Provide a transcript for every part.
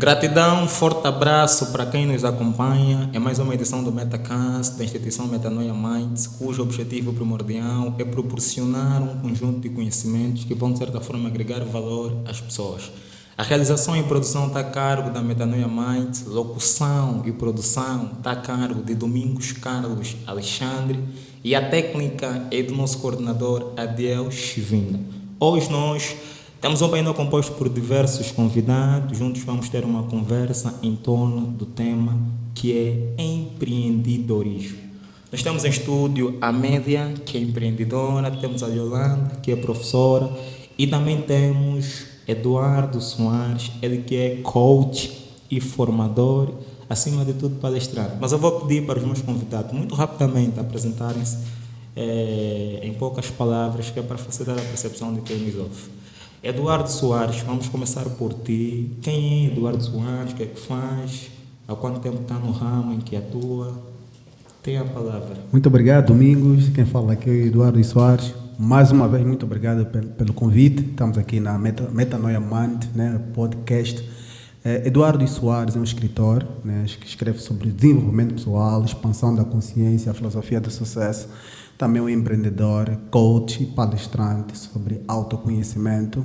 Gratidão, forte abraço para quem nos acompanha. É mais uma edição do Metacast da instituição Metanoia Minds, cujo objetivo primordial é proporcionar um conjunto de conhecimentos que vão, de certa forma, agregar valor às pessoas. A realização e produção está a cargo da Metanoia Minds, locução e produção está a cargo de Domingos Carlos Alexandre e a técnica é do nosso coordenador Adiel Chivinda. Hoje nós temos um painel composto por diversos convidados. Juntos vamos ter uma conversa em torno do tema que é empreendedorismo. Nós temos em estúdio a Média, que é empreendedora, temos a Yolanda, que é professora, e também temos Eduardo Soares, ele que é coach e formador, acima de tudo palestrante. Mas eu vou pedir para os meus convidados, muito rapidamente, apresentarem-se em poucas palavras, que é para facilitar a percepção de quem nos ouve. Eduardo Soares, vamos começar por ti. Quem é Eduardo Soares? O que é que faz? Há quanto tempo está no ramo em que atua? Tem a palavra. Muito obrigado, Domingos. Quem fala aqui é Eduardo Soares. Mais uma vez, muito obrigado pelo convite. Estamos aqui na Metanoia Mind, né, podcast. Eduardo Soares é um escritor, né, que escreve sobre desenvolvimento pessoal, expansão da consciência, a filosofia do sucesso. Também um empreendedor, coach, palestrante sobre autoconhecimento,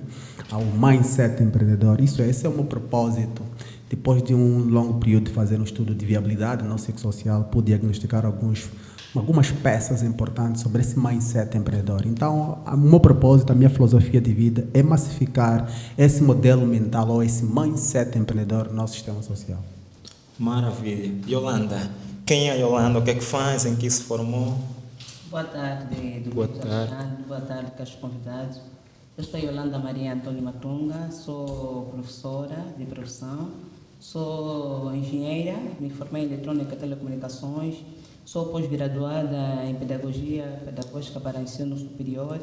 ao mindset empreendedor. Esse é o meu propósito. Depois de um longo período de fazer um estudo de viabilidade no psicossocial, pude diagnosticar algumas peças importantes sobre esse mindset empreendedor. Então, o meu propósito, a minha filosofia de vida é massificar esse modelo mental ou esse mindset empreendedor no nosso sistema social. Maravilha. Yolanda, quem é a Yolanda? O que é que faz? Em que se formou? Boa tarde, Boa tarde. Boa tarde, caros convidados. Eu sou Yolanda Maria Antônio Matunga, sou professora de profissão, sou engenheira, me formei em eletrônica e telecomunicações, sou pós-graduada em pedagogia pedagógica para ensino superior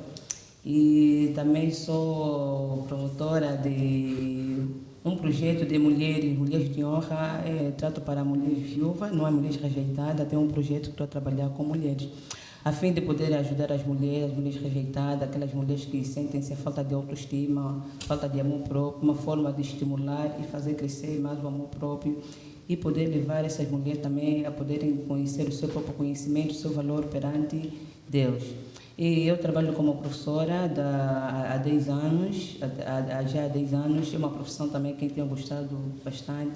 e também sou promotora de um projeto de mulheres de honra, trato para mulheres viúvas, não é mulheres rejeitadas, tem um projeto que estou a trabalhar com mulheres, a fim de poder ajudar as mulheres rejeitadas, aquelas mulheres que sentem-se a falta de autoestima, falta de amor próprio, uma forma de estimular e fazer crescer mais o amor próprio e poder levar essas mulheres também a poderem conhecer o seu próprio conhecimento, o seu valor perante Deus. E eu trabalho como professora há 10 anos, já há 10 anos, é uma profissão também que tenho gostado bastante.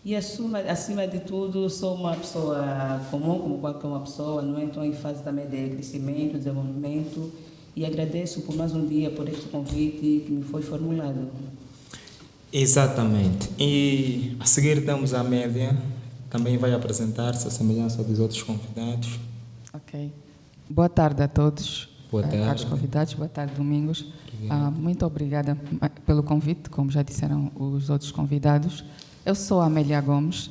E acima de tudo, sou uma pessoa comum, como qualquer uma pessoa, não é? Estou em fase também de crescimento, desenvolvimento, e agradeço por mais um dia por este convite que me foi formulado. Exatamente. E a seguir temos a Média, também vai apresentar-se à semelhança dos outros convidados. Ok. Boa tarde a todos. Boa tarde. Caros convidados, boa tarde, Domingos. Muito obrigada pelo convite, como já disseram os outros convidados. Eu sou a Amélia Gomes,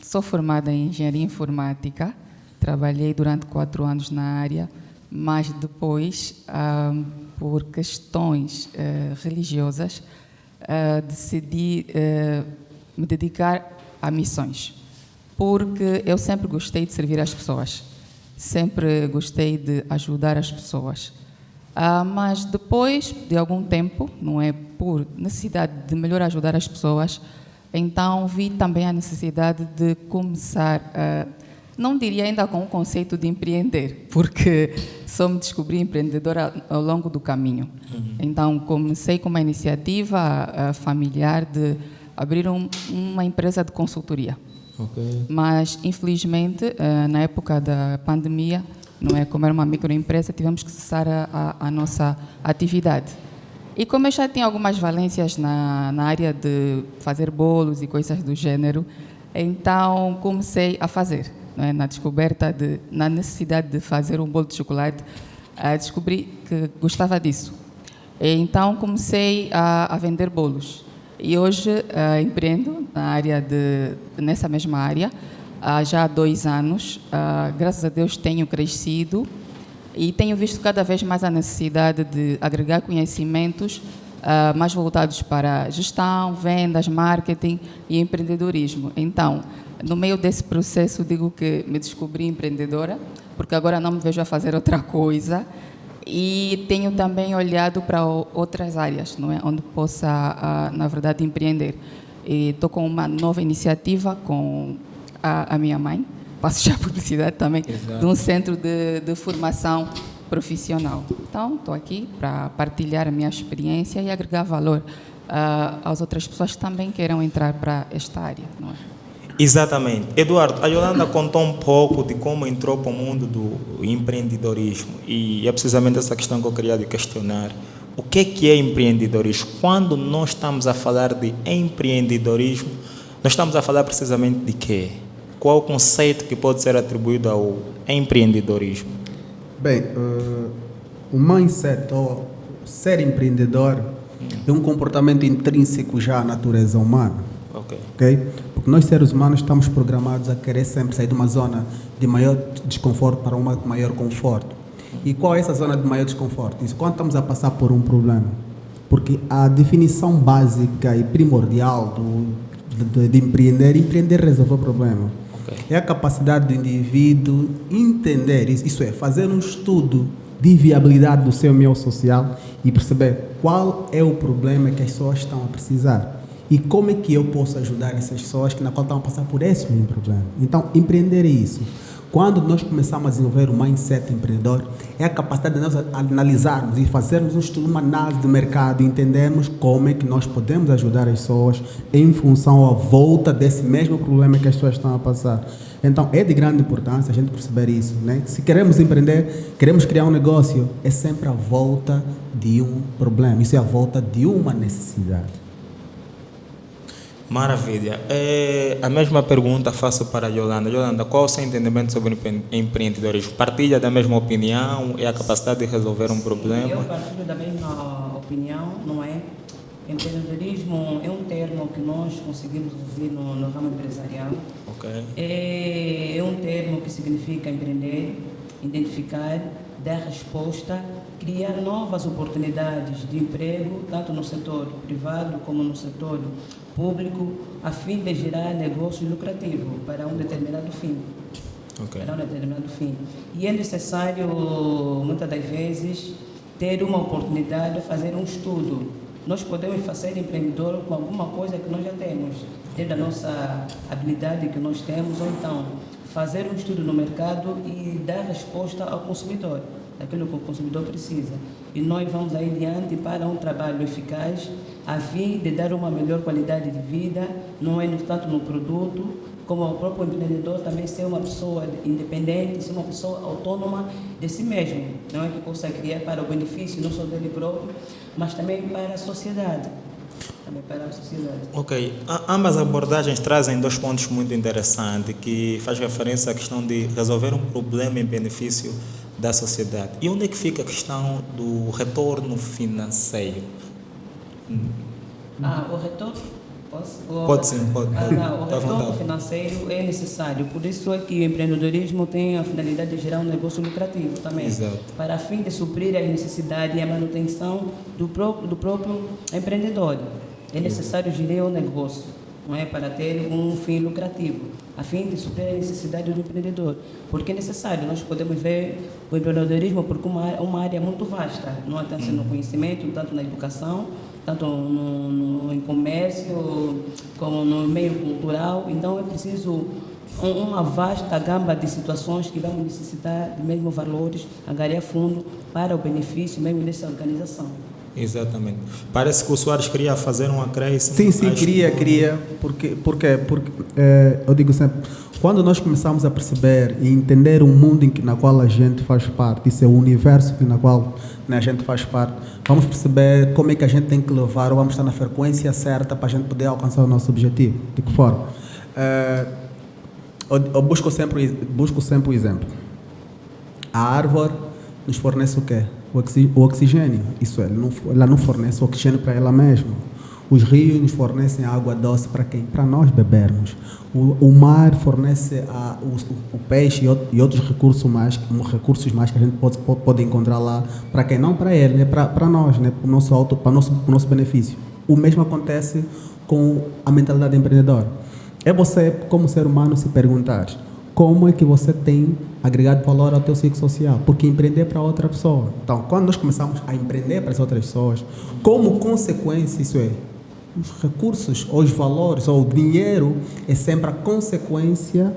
sou formada em Engenharia Informática, trabalhei durante 4 anos na área, mas depois, por questões religiosas, decidi me dedicar a missões, porque eu sempre gostei de servir as pessoas, sempre gostei de ajudar as pessoas. Mas depois de algum tempo, não é, por necessidade de melhor ajudar as pessoas, então vi também a necessidade de começar, não diria ainda com o conceito de empreender, porque só me descobri empreendedora ao longo do caminho. Então comecei com uma iniciativa familiar de abrir uma empresa de consultoria. Okay. Mas infelizmente na época da pandemia, não é, como era uma microempresa, tivemos que cessar a nossa atividade. E como eu já tinha algumas valências na área de fazer bolos e coisas do gênero, então comecei a fazer, não é, na necessidade de fazer um bolo de chocolate, descobri que gostava disso. E então comecei a vender bolos. E hoje empreendo nessa mesma área, já há 2 anos. Graças a Deus tenho crescido e tenho visto cada vez mais a necessidade de agregar conhecimentos mais voltados para gestão, vendas, marketing e empreendedorismo. Então, no meio desse processo, digo que me descobri empreendedora, porque agora não me vejo a fazer outra coisa, e tenho também olhado para outras áreas, não é, onde possa, na verdade, empreender. E estou com uma nova iniciativa com a minha mãe, passo já a publicidade também, Exato. de um centro de formação profissional. Então, estou aqui para partilhar a minha experiência e agregar valor às outras pessoas que também queiram entrar para esta área. Não é? Exatamente. Eduardo, a Yolanda contou um pouco de como entrou para o mundo do empreendedorismo e é precisamente essa questão que eu queria lhe questionar. O que é empreendedorismo? Quando nós estamos a falar de empreendedorismo, nós estamos a falar precisamente de quê? Qual o conceito que pode ser atribuído ao empreendedorismo? Bem, o mindset, ou ser empreendedor, é um comportamento intrínseco já à natureza humana. Ok. Porque nós seres humanos estamos programados a querer sempre sair de uma zona de maior desconforto para uma maior conforto. E qual é essa zona de maior desconforto? Isso quando estamos a passar por um problema. Porque a definição básica e primordial de empreender é resolver o problema. Ok. É a capacidade do indivíduo entender, isso é, fazer um estudo de viabilidade do seu meio social e perceber qual é o problema que as pessoas estão a precisar. E como é que eu posso ajudar essas pessoas que na qual estão a passar por esse mesmo problema? Então, empreender é isso. Quando nós começamos a desenvolver o mindset empreendedor, é a capacidade de nós analisarmos e fazermos um estudo, uma análise do mercado e entendermos como é que nós podemos ajudar as pessoas em função à volta desse mesmo problema que as pessoas estão a passar. Então, é de grande importância a gente perceber isso, né? Se queremos empreender, queremos criar um negócio, é sempre a volta de um problema. Isso é a volta de uma necessidade. Maravilha. A mesma pergunta faço para a Yolanda. Yolanda, qual é o seu entendimento sobre empreendedorismo? Partilha da mesma opinião? É a capacidade de resolver um problema? Eu partilho da mesma opinião, não é? Empreendedorismo é um termo que nós conseguimos ouvir no ramo empresarial. Ok. É um termo que significa empreender, identificar, dar resposta, criar novas oportunidades de emprego, tanto no setor privado como no setor público, a fim de gerar negócio lucrativo para um determinado fim. Ok. Para um determinado fim. E é necessário, muitas das vezes, ter uma oportunidade de fazer um estudo. Nós podemos fazer empreendedor com alguma coisa que nós já temos, desde a nossa habilidade que nós temos, ou então fazer um estudo no mercado e dar resposta ao consumidor, daquilo que o consumidor precisa. E nós vamos aí adiante para um trabalho eficaz, a fim de dar uma melhor qualidade de vida, não é tanto no produto, como o próprio empreendedor também ser uma pessoa independente, ser uma pessoa autônoma de si mesmo, não é, que possa criar para o benefício não só dele próprio, mas também para a sociedade. Ok. Ambas abordagens trazem dois pontos muito interessantes que faz referência à questão de resolver um problema em benefício da sociedade. E onde é que fica a questão do retorno financeiro? O retorno? Pode sim, pode. O retorno financeiro é necessário, por isso é que o empreendedorismo tem a finalidade de gerar um negócio lucrativo também. Exato. Para a fim de suprir as necessidades e a manutenção do próprio empreendedor. É necessário gerir um negócio, não é, para ter um fim lucrativo, a fim de suprir a necessidade do empreendedor. Porque é necessário, nós podemos ver o empreendedorismo porque uma área muito vasta, não é tanto no conhecimento, tanto na educação, tanto no comércio, como no meio cultural. Então é preciso uma vasta gama de situações que vamos necessitar de mesmo valores, angariar fundo para o benefício mesmo dessa organização. Exatamente. Parece que o Soares queria fazer um acréscimo. Sim, queria. Porque eu digo sempre, quando nós começamos a perceber e entender o mundo na qual a gente faz parte, isso é o universo na qual, né, a gente faz parte, vamos perceber como é que a gente tem que levar, ou vamos estar na frequência certa para a gente poder alcançar o nosso objetivo. De que forma? Eu busco sempre o exemplo. A árvore nos fornece o quê? O oxigênio. Isso é, ela não fornece oxigênio para ela mesma. Os rios nos fornecem água doce para quem? Para nós bebermos. O mar fornece o peixe e outros recursos mais que a gente pode encontrar lá. Para quem? Não para ele, né? Para nós, né? Para o nosso benefício. O mesmo acontece com a mentalidade empreendedora. É você, como ser humano, se perguntar como é que você tem agregado valor ao teu ciclo social, porque empreender para outra pessoa. Então, quando nós começamos a empreender para as outras pessoas, como consequência, isso é, Os recursos, ou os valores, ou o dinheiro é sempre a consequência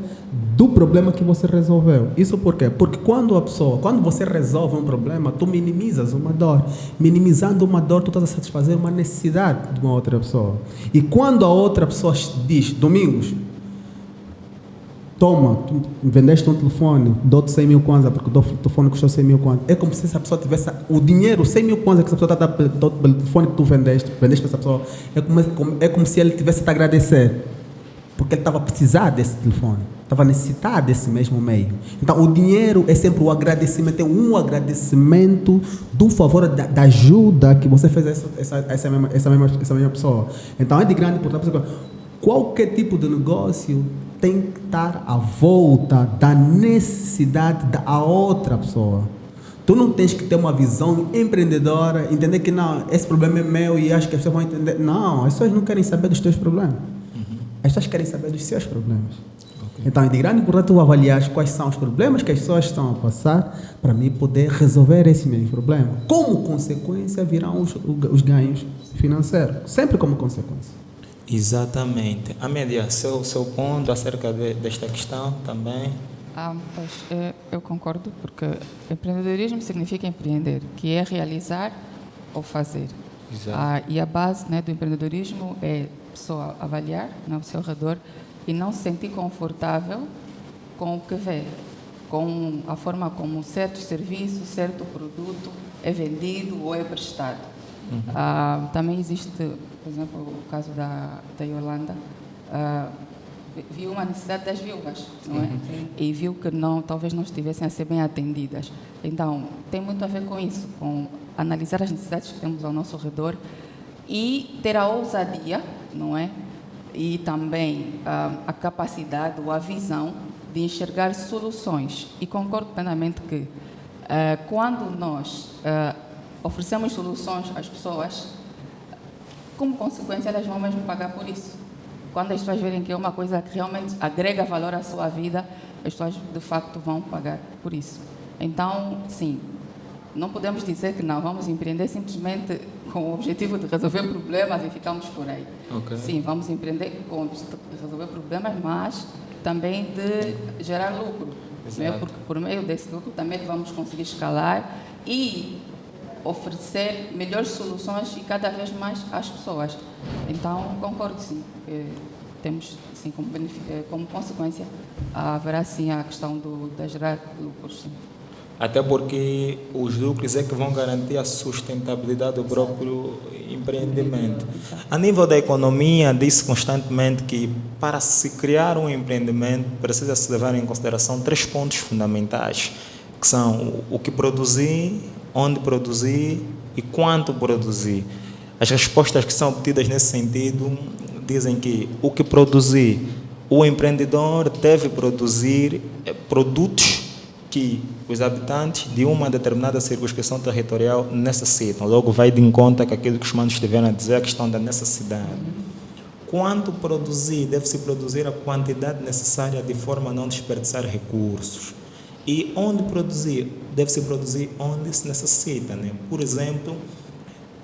do problema que você resolveu. Isso por quê? Porque quando você resolve um problema, tu minimizas uma dor. Minimizando uma dor, tu estás a satisfazer uma necessidade de uma outra pessoa. E quando a outra pessoa diz, Domingos, toma, tu vendeste um telefone, dou-te 100 mil kwanza porque o telefone custou 100 mil kwanza. É como se essa pessoa tivesse o dinheiro, 100 mil kwanza que essa pessoa está a dar pelo telefone que tu vendeste para essa pessoa. É como se ele tivesse a te agradecer. Porque ele estava a precisar desse telefone, estava a necessitar desse mesmo meio. Então, o dinheiro é sempre o agradecimento, é um agradecimento do favor, da ajuda que você fez a essa mesma pessoa. Então, é de grande importância. Qualquer tipo de negócio tem que estar à volta da necessidade da outra pessoa. Tu não tens que ter uma visão empreendedora, entender que não, esse problema é meu e acho que as pessoas vão entender. Não, as pessoas não querem saber dos teus problemas. As pessoas querem saber dos seus problemas. Okay. Então, é de grande importância tu avaliar quais são os problemas que as pessoas estão a passar para mim poder resolver esse mesmo problema. Como consequência virão os ganhos financeiros. Sempre como consequência. Exatamente. Amélia, seu ponto acerca desta questão também? Pois, eu concordo, porque empreendedorismo significa empreender, que é realizar ou fazer. E a base, né, do empreendedorismo é a pessoa avaliar, né, o seu redor e não se sentir confortável com o que vê, com a forma como um certo serviço, certo produto é vendido ou é prestado. Também existe, por exemplo, o caso da Yolanda, viu uma necessidade das viúvas, não é? E viu que talvez não estivessem a ser bem atendidas. Então, tem muito a ver com isso, com analisar as necessidades que temos ao nosso redor e ter a ousadia, não é? E também a capacidade ou a visão de enxergar soluções. E concordo plenamente que quando nós oferecemos soluções às pessoas, como consequência elas vão mesmo pagar por isso. Quando as pessoas verem que é uma coisa que realmente agrega valor à sua vida, as pessoas de facto vão pagar por isso. Então, sim, não podemos dizer que não, vamos empreender simplesmente com o objetivo de resolver problemas e ficamos por aí. Okay. Sim, vamos empreender com o objetivo de resolver problemas, mas também de gerar lucro. Né? Porque por meio desse lucro também vamos conseguir escalar e oferecer melhores soluções e cada vez mais às pessoas. Então, concordo sim, temos sim, como consequência haverá sim a questão de gerar lucros. Sim. Até porque os lucros é que vão garantir a sustentabilidade do próprio empreendimento. A nível da economia, diz-se constantemente que para se criar um empreendimento precisa-se levar em consideração 3 pontos fundamentais, que são o que produzir, onde produzir e quanto produzir. As respostas que são obtidas nesse sentido dizem que o que produzir, o empreendedor deve produzir produtos que os habitantes de uma determinada circunscrição territorial necessitam. Logo vai de encontro com aquilo que os manos estiveram a dizer, a questão da necessidade. Quanto produzir, deve-se produzir a quantidade necessária de forma a não desperdiçar recursos. E onde produzir, deve-se produzir onde se necessita. Né? Por exemplo,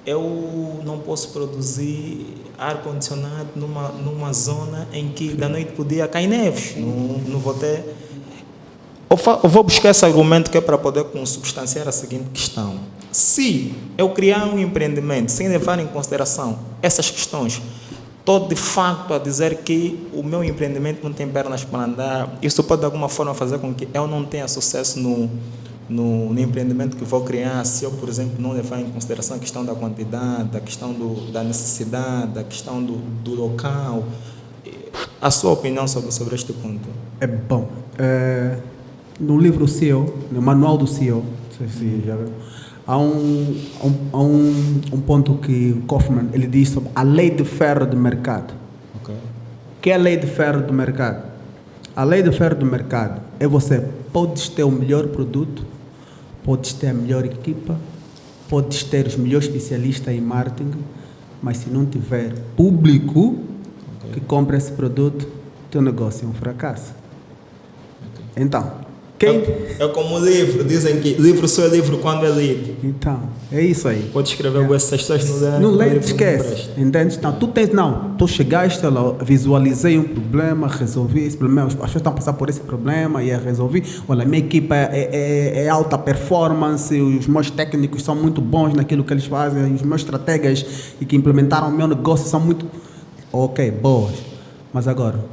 eu não posso produzir ar-condicionado numa zona em que da noite podia cair neves. Não vou ter... Eu vou buscar esse argumento que é para poder consubstanciar a seguinte questão. Se eu criar um empreendimento sem levar em consideração essas questões, estou de facto a dizer que o meu empreendimento não tem pernas para andar. Isso pode de alguma forma fazer com que eu não tenha sucesso no empreendimento que vou criar, se eu, por exemplo, não levar em consideração a questão da quantidade, a questão da necessidade, a questão do local. A sua opinião sobre este ponto? É bom. No livro CEO, no manual do CEO, não sei se já viu, há um ponto que Kaufman ele diz sobre a lei de ferro do mercado. Okay. O que é a lei de ferro do mercado? A lei de ferro do mercado é você podes ter o melhor produto, podes ter a melhor equipa, podes ter os melhores especialistas em marketing, mas se não tiver público que compra esse produto, teu negócio é um fracasso. Okay. Então, É como livro, dizem que livro só é livro quando é lido. Então, é isso aí. Pode escrever essas pessoas no ler. Não lê, esquece. Entende? Então, tu chegaste lá, visualizei um problema, resolvi esse problema, as pessoas estão a passar por esse problema e eu resolvi. Olha, minha equipa é alta performance, os meus técnicos são muito bons naquilo que eles fazem, os meus estrategas e que implementaram o meu negócio são muito... Ok, boas. Mas agora,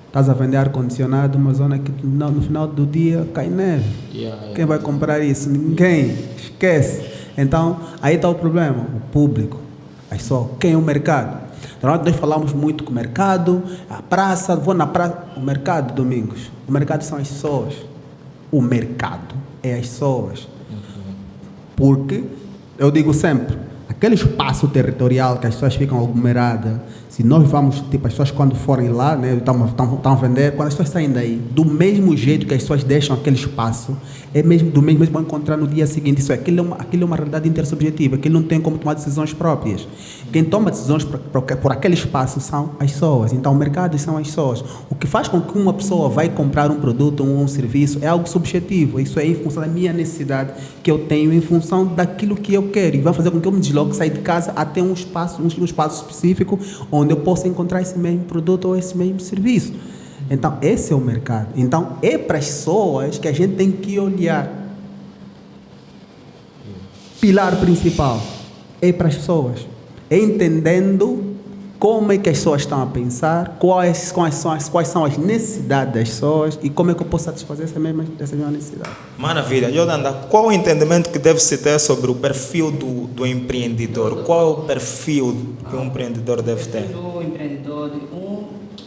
estás a vender ar-condicionado numa zona que no final do dia cai neve. Quem vai comprar isso? Ninguém. Esquece. Então, aí está o problema. O público. Aí só, quem é o mercado? Então, nós falamos muito com o mercado, a praça, vou na praça. O mercado, Domingos. O mercado são as pessoas. O mercado é as pessoas. Porque, eu digo sempre, aquele espaço territorial que as pessoas ficam aglomeradas, se nós vamos, tipo, as pessoas quando forem lá, né, estão a vender, quando as pessoas saem daí, do mesmo jeito que as pessoas deixam aquele espaço, é mesmo do mesmo vão encontrar no dia seguinte. Isso é, aquilo é uma realidade intersubjetiva, aquilo não tem como tomar decisões próprias. Quem toma decisões por aquele espaço são as pessoas. Então, o mercado são as pessoas. O que faz com que uma pessoa vai comprar um produto ou um serviço é algo subjetivo. Isso é em função da minha necessidade que eu tenho, em função daquilo que eu quero. E vai fazer com que eu me desloque, sair de casa até um espaço específico onde eu possa encontrar esse mesmo produto ou esse mesmo serviço. Então, esse é o mercado. Então, é para as pessoas que a gente tem que olhar. Pilar principal é para as pessoas. É entendendo como é que as pessoas estão a pensar, quais são as necessidades das pessoas e como é que eu posso satisfazer essa mesma necessidade. Maravilha. Yolanda, qual o entendimento que deve-se ter sobre o perfil do empreendedor? Qual é o perfil que um empreendedor deve ter? O empreendedor,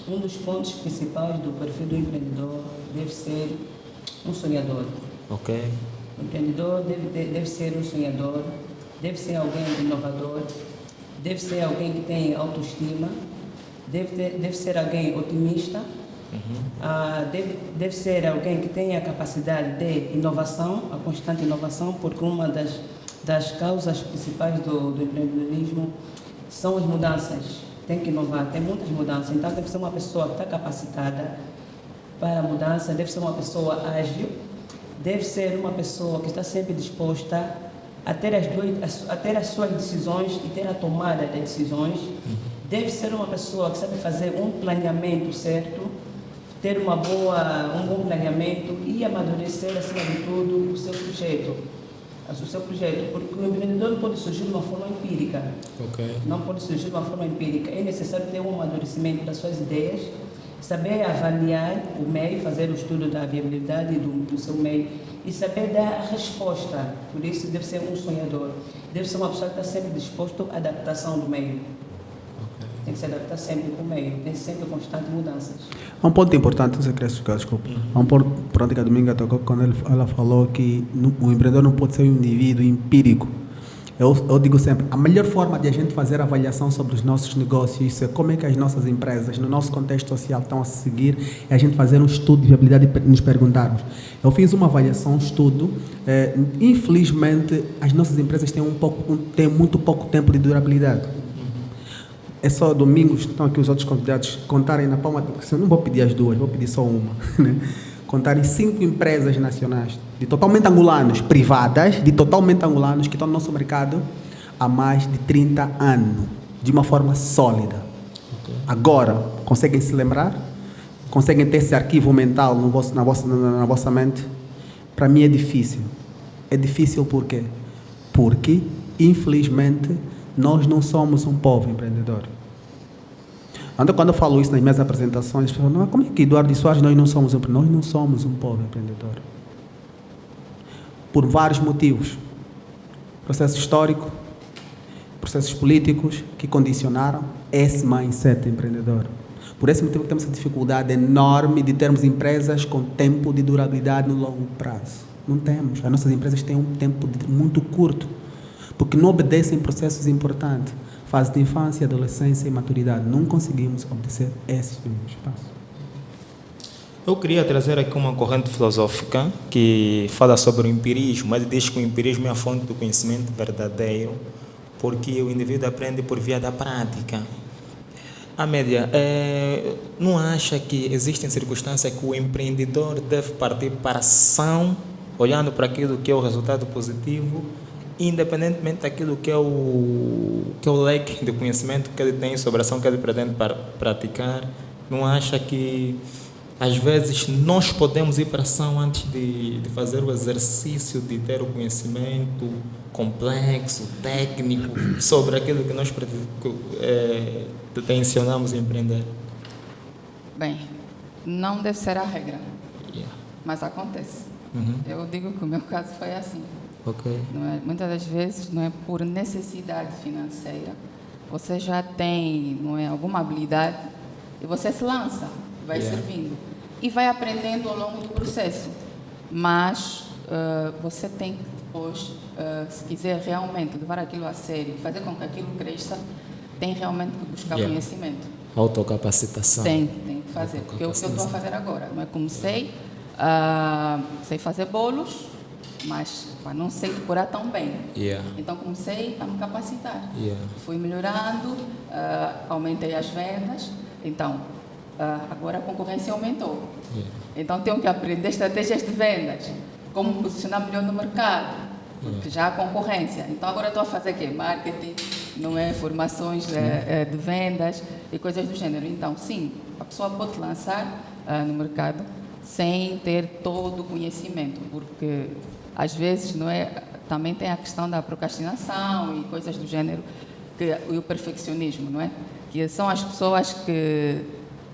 um dos pontos principais do perfil do empreendedor deve ser um sonhador. Ok. O empreendedor deve ser um sonhador, deve ser alguém inovador, deve ser alguém que tem autoestima, deve ser alguém otimista, deve ser alguém que tenha a capacidade de inovação, a constante inovação, porque uma das causas principais do empreendedorismo são as mudanças. Tem que inovar, tem muitas mudanças, então deve ser uma pessoa que está capacitada para a mudança, deve ser uma pessoa ágil, deve ser uma pessoa que está sempre disposta a ter as suas decisões e ter a tomada de decisões. Deve ser uma pessoa que sabe fazer um planeamento certo, ter um bom planeamento e amadurecer, acima de tudo, o seu projeto. Porque o empreendedor não pode surgir de uma forma empírica. Okay. Não pode surgir de uma forma empírica. É necessário ter um amadurecimento das suas ideias, saber avaliar o meio, fazer o estudo da viabilidade do seu meio e saber dar a resposta. Por isso, deve ser um sonhador. Deve ser uma pessoa que está sempre disposto à adaptação do meio. Okay. Tem que se adaptar sempre com o meio, tem sempre constantes mudanças. Um ponto importante, desculpa. Um ponto que a Dominga tocou quando ela falou que o empreendedor não pode ser um indivíduo empírico. Eu digo sempre, a melhor forma de a gente fazer avaliação sobre os nossos negócios é como é que as nossas empresas, no nosso contexto social, estão a seguir, é a gente fazer um estudo de viabilidade e nos perguntarmos. Eu fiz uma avaliação, um estudo, infelizmente as nossas empresas têm muito pouco tempo de durabilidade. É só domingos, estão aqui os outros convidados, contarem na palma, eu não vou pedir as duas, vou pedir só uma, né? Contarem 5 empresas nacionais, de totalmente angolanos, privadas, de totalmente angolanos, que estão no nosso mercado há mais de 30 anos, de uma forma sólida. Okay. Agora, conseguem se lembrar? Conseguem ter esse arquivo mental na vossa mente? Para mim é difícil. É difícil por quê? Porque, infelizmente, nós não somos um povo empreendedor. Quando eu falo isso nas minhas apresentações, as pessoas falam, como é que Eduardo e Soares nós não somos um povo empreendedor? Por vários motivos. Processo histórico, processos políticos que condicionaram esse mindset empreendedor. Por esse motivo temos a dificuldade enorme de termos empresas com tempo de durabilidade no longo prazo. Não temos. As nossas empresas têm um tempo muito curto, porque não obedecem processos importantes. Fase de infância, adolescência e maturidade. Não conseguimos obedecer esses mesmos passos. Eu queria trazer aqui uma corrente filosófica que fala sobre o empirismo, mas diz que o empirismo é a fonte do conhecimento verdadeiro, porque o indivíduo aprende por via da prática. Amélia, não acha que existem circunstâncias que o empreendedor deve partir para a ação, olhando para aquilo que é o resultado positivo, independentemente daquilo que é o leque de conhecimento que ele tem sobre a ação que ele pretende praticar? Não acha que às vezes nós podemos ir para a ação antes de fazer o exercício de ter o conhecimento complexo, técnico, sobre aquilo que nós tencionamos empreender? Bem, não deve ser a regra, Yeah. mas acontece. Uhum. Eu digo que o meu caso foi assim. Ok. Não é? Muitas das vezes, não é por necessidade financeira, você já tem, não é, alguma habilidade e você se lança, vai Yeah. servindo e vai aprendendo ao longo do processo. Mas você tem que depois, se quiser realmente levar aquilo a sério, fazer com que aquilo cresça, tem realmente que buscar Yeah. conhecimento. Autocapacitação. Tem que fazer. Porque é o que eu estou a fazer agora. Não é? Comecei, sei fazer bolos, mas não sei decorar tão bem. Yeah. Então comecei a me capacitar. Yeah. Fui melhorando, aumentei as vendas. Então, agora a concorrência aumentou. Yeah. Então tenho que aprender estratégias de vendas, como posicionar melhor no mercado, porque já há concorrência. Então agora estou a fazer o quê? Marketing, não é? Formações de vendas e coisas do gênero. Então, sim, a pessoa pode lançar no mercado sem ter todo o conhecimento, porque às vezes, não é? Também tem a questão da procrastinação e coisas do gênero, e o perfeccionismo, não é? Que são as pessoas que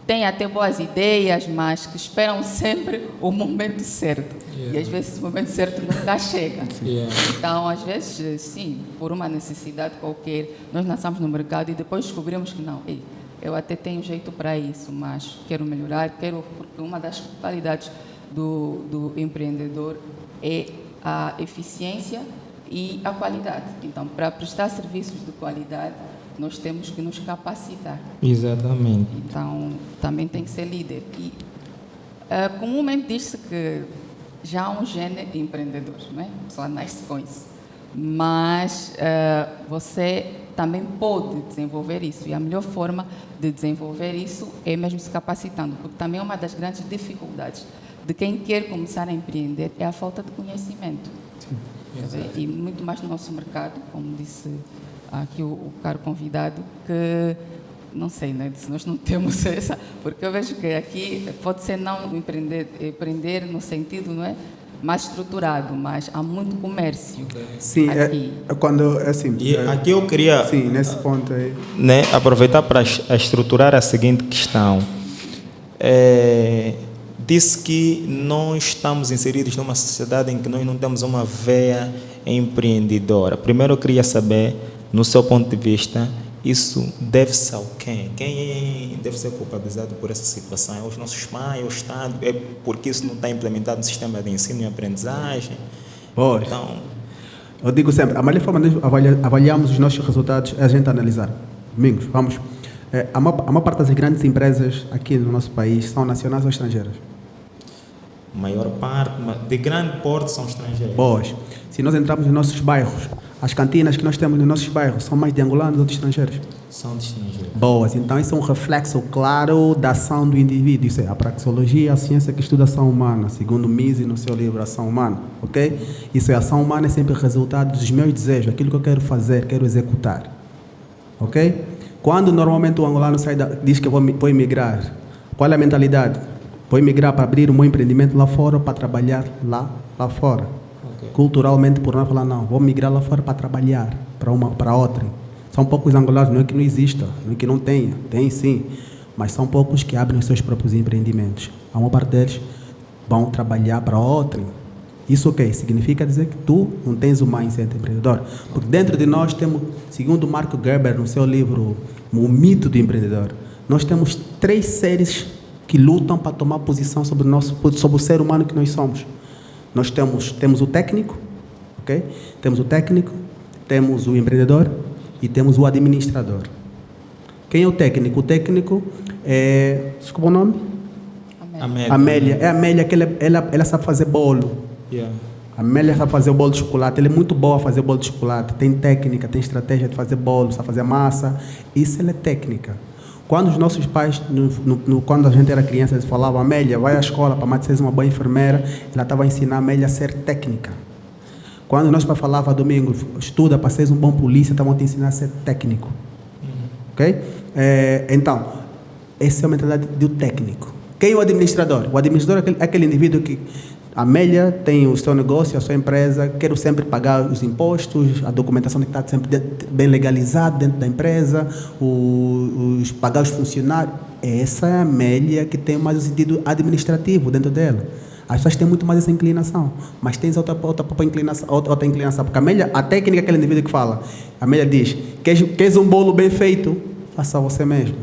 têm até boas ideias, mas que esperam sempre o momento certo. Yeah. E às vezes o momento certo nunca chega. Yeah. Então, às vezes, sim, por uma necessidade qualquer, nós lançamos no mercado e depois descobrimos que não, eu até tenho jeito para isso, mas quero melhorar, porque uma das qualidades do empreendedor é a eficiência e a qualidade. Então, para prestar serviços de qualidade, nós temos que nos capacitar. Exatamente. Então, também tem que ser líder. E comumente diz-se que já há um gênero de empreendedor, não é? A pessoa nasce com isso. Mas você também pode desenvolver isso. E a melhor forma de desenvolver isso é mesmo se capacitando, porque também é uma das grandes dificuldades de quem quer começar a empreender é a falta de conhecimento. E muito mais no nosso mercado, como disse aqui o caro convidado, que não sei, né, se nós não temos essa, porque eu vejo que aqui pode ser não empreender no sentido, não é, mais estruturado, mas há muito comércio. Sim, aqui. Quando assim. E aqui eu queria, Sim, nesse ponto aí. né, aproveitar para estruturar a seguinte questão. Disse que nós estamos inseridos numa sociedade em que nós não temos uma veia empreendedora. Primeiro eu queria saber, no seu ponto de vista, isso deve-se ao quem? Quem deve ser culpabilizado por essa situação? É os nossos pais, é o Estado? É porque isso não está implementado no sistema de ensino e aprendizagem? Pois. Então, Eu digo sempre, a melhor forma de avaliarmos os nossos resultados é a gente analisar. Domingos, vamos. A maior parte das grandes empresas aqui no nosso país são nacionais ou estrangeiras? a maior parte, de grande porte, são estrangeiros. Pois. Se nós entrarmos nos nossos bairros, as cantinas que nós temos nos nossos bairros são mais de angolanos ou de estrangeiros? São de estrangeiros. Boas. Então, isso é um reflexo claro da ação do indivíduo. Isso é a praxeologia, a ciência que estuda a ação humana, segundo Mise no seu livro Ação Humana. Ok? Isso é a ação humana, é sempre resultado dos meus desejos, aquilo que eu quero fazer, quero executar. Ok? Quando normalmente o angolano diz que vou emigrar, qual é a mentalidade? Vou emigrar para abrir um bom empreendimento lá fora ou para trabalhar lá fora. Okay. Culturalmente, por nós falar, não, vou migrar lá fora para trabalhar para outra. São poucos angolanos, não é que não exista, não é que não tenha, tem sim, mas são poucos que abrem os seus próprios empreendimentos. A maior parte deles vão trabalhar para outra. Isso o quê? Significa dizer que tu não tens o mindset empreendedor. Porque dentro de nós temos, segundo Mark Gerber, no seu livro O Mito do Empreendedor, nós temos 3 seres que lutam para tomar posição sobre o ser humano que nós somos. Nós temos o técnico, ok? Temos o técnico, temos o empreendedor e temos o administrador. Quem é o técnico? O técnico é... Desculpa o nome? Amélia. É a Amélia que ela sabe fazer bolo. Yeah. A Amélia sabe fazer o bolo de chocolate. Ela é muito boa a fazer o bolo de chocolate. Tem técnica, tem estratégia de fazer bolo, sabe fazer massa. Isso ela é técnica. Quando os nossos pais, quando a gente era criança, eles falavam, Amélia, vai à escola para mais ser uma boa enfermeira, ela estava a ensinar a Amélia a ser técnica. Quando nós pais falavam, Domingo, estuda para ser um bom polícia, estavam a te ensinar a ser técnico. Ok? Então, essa é a mentalidade do técnico. Quem é o administrador? O administrador é aquele indivíduo que a Amélia tem o seu negócio, a sua empresa, quero sempre pagar os impostos, a documentação tem que estar sempre bem legalizada dentro da empresa, pagar os funcionários. Essa é a Amélia que tem mais o sentido administrativo dentro dela. As pessoas têm muito mais essa inclinação, mas tens outra inclinação, porque a Amélia, a técnica é aquele indivíduo que fala, a Amélia diz, queres um bolo bem feito? Faça você mesmo.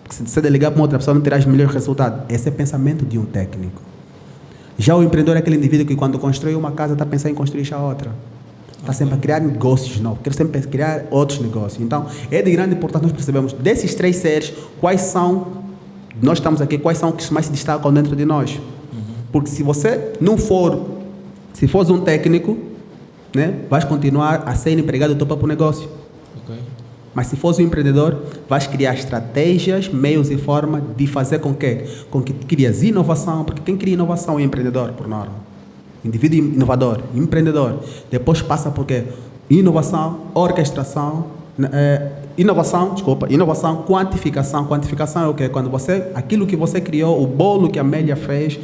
Porque se você delegar para uma outra pessoa, não terás melhores resultados. Esse é o pensamento de um técnico. Já o empreendedor é aquele indivíduo que quando constrói uma casa está pensando em construir já outra. Está sempre a criar negócios novos, quer sempre criar outros negócios. Então, é de grande importância nós percebemos desses 3 seres, quais são os que mais se destacam dentro de nós. Porque se você não for, se fores um técnico, né, vais continuar a ser empregado do teu próprio negócio. Ok. Mas se fores um empreendedor, vais criar estratégias, meios e formas de fazer com que crias inovação, porque quem cria inovação é empreendedor, por norma. Indivíduo inovador, empreendedor. Depois passa por quê? Inovação, orquestração, inovação, quantificação. Quantificação é o quê? Quando aquilo que você criou, o bolo que a Amélia fez,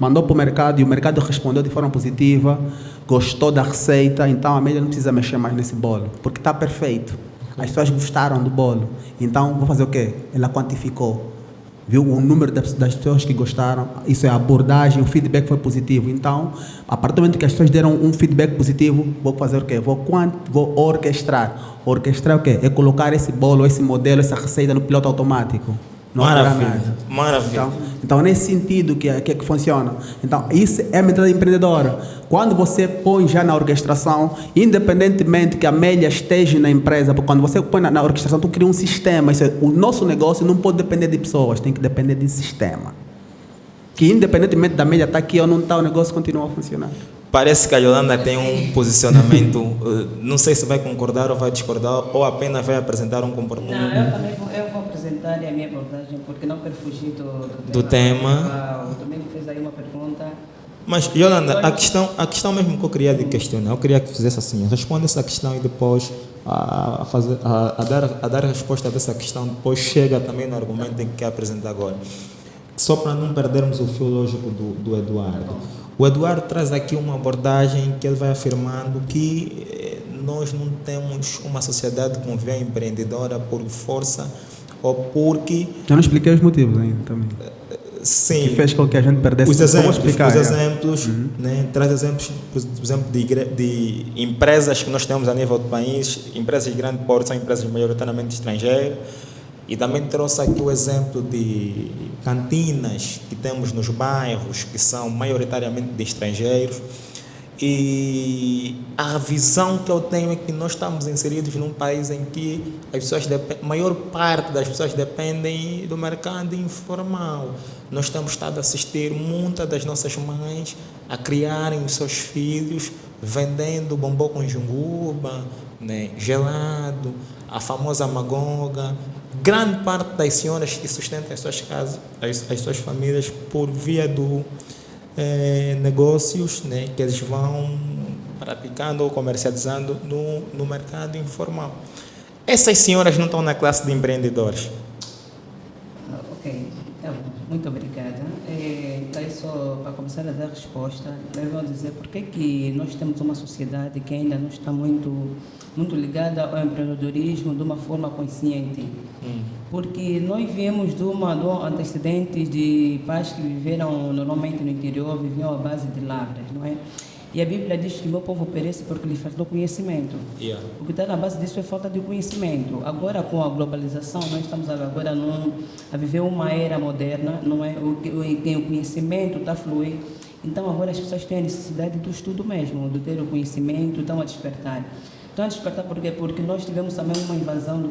mandou para o mercado e o mercado respondeu de forma positiva, gostou da receita, então a Amélia não precisa mexer mais nesse bolo, porque está perfeito. As pessoas gostaram do bolo. Então, vou fazer o quê? Ela quantificou. Viu o número das pessoas que gostaram. Isso é a abordagem, o feedback foi positivo. Então, a partir do momento que as pessoas deram um feedback positivo, vou fazer o quê? Vou orquestrar. Orquestrar o quê? É colocar esse bolo, esse modelo, essa receita no piloto automático. Não Maravilha. Então, nesse sentido que funciona. Então, isso é a mentalidade empreendedora. Quando você põe já na orquestração, independentemente que a Amélia esteja na empresa, porque quando você põe na orquestração, tu cria um sistema. O nosso negócio não pode depender de pessoas, tem que depender de sistema. Que independentemente da Amélia estar aqui ou não estar, o negócio continua a funcionar. Parece que a Yolanda tem um posicionamento, não sei se vai concordar ou vai discordar, ou apenas vai apresentar um comportamento. Não, eu vou apresentar a minha abordagem, porque não quero fugir do tema. O Domingo fez aí uma pergunta. Mas, Yolanda, a questão mesmo que eu queria lhe questionar, eu queria que fizesse assim, responda essa questão e depois a dar a resposta dessa questão, depois chega também no argumento que quer apresentar agora. Só para não perdermos o fio lógico do Eduardo. O Eduardo traz aqui uma abordagem que ele vai afirmando que nós não temos uma sociedade com veia empreendedora por força ou porque... Eu não expliquei os motivos ainda também. Sim. Que fez com que a gente perdesse... Os exemplos, né, traz exemplos, por exemplo, de empresas que nós temos a nível do país, empresas de grande porte, são empresas maioritariamente estrangeiras. E também trouxe aqui o exemplo de cantinas que temos nos bairros, que são maioritariamente de estrangeiros. E a visão que eu tenho é que nós estamos inseridos num país em que a maior parte das pessoas dependem do mercado informal. Nós temos estado a assistir muitas das nossas mães a criarem os seus filhos vendendo bombom com junguba, né, gelado, a famosa magonga. Grande parte das senhoras que sustentam as suas casas, as suas famílias, por via do negócios, né, que eles vão praticando ou comercializando no mercado informal. Essas senhoras não estão na classe de empreendedores? Ok, muito obrigada. Então, só para começar a dar resposta, eu vou dizer por que nós temos uma sociedade que ainda não está muito ligada ao empreendedorismo de uma forma consciente. Porque nós viemos de um antecedente de pais que viveram normalmente no interior, viviam à base de lavras, não é? E a Bíblia diz que meu povo perece porque lhe faltou conhecimento. O que está na base disso é falta de conhecimento. Agora, com a globalização, nós estamos agora a viver uma era moderna, não é? Em o conhecimento está a fluir. Então, agora as pessoas têm a necessidade do estudo mesmo, de ter o conhecimento, estão a despertar. Estão a despertar por quê? Porque nós tivemos também uma invasão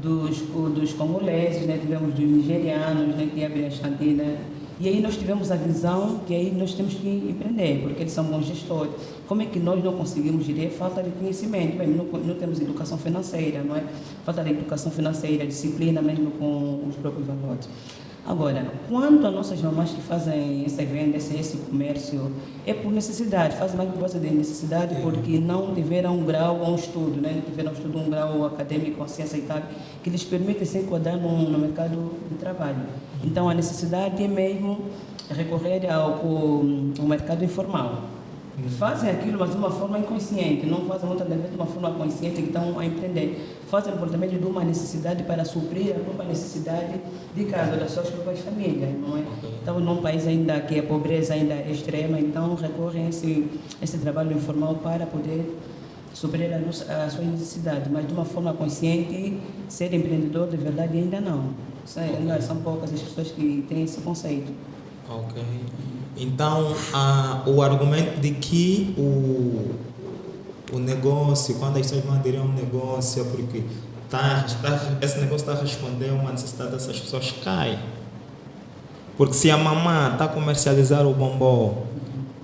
dos congoleses, né? Tivemos dos nigerianos, né? Que abriram as cantinas. E aí nós tivemos a visão que aí nós temos que empreender, porque eles são bons gestores. Como é que nós não conseguimos gerir? Falta de conhecimento. Bem, não temos educação financeira, não é? Falta de educação financeira, disciplina mesmo com os próprios valores. Agora, quanto a nossas mamães que fazem essa venda, esse comércio, é por necessidade, fazem mais por causa de necessidade, porque não tiveram um grau ou um estudo, né? Não tiveram um estudo, um grau acadêmico assim aceitável, que lhes permite se enquadrar no mercado de trabalho. Então, a necessidade é mesmo recorrer ao mercado informal. Fazem aquilo, mas de uma forma inconsciente, não fazem muitas vezes de uma forma consciente que estão a empreender. Fazem por também de uma necessidade para suprir a própria necessidade de casa, das suas próprias famílias, não é? Então, num país ainda que a pobreza ainda é extrema, então recorrem a esse trabalho informal para poder suprir a sua necessidade, mas de uma forma consciente, ser empreendedor de verdade ainda não. São poucas as pessoas que têm esse conceito. Ok. Então, o argumento de que o negócio, quando as pessoas vão aderir a um negócio, é porque esse negócio está a responder a uma necessidade dessas pessoas, cai. Porque se a mamã está a comercializar o bombom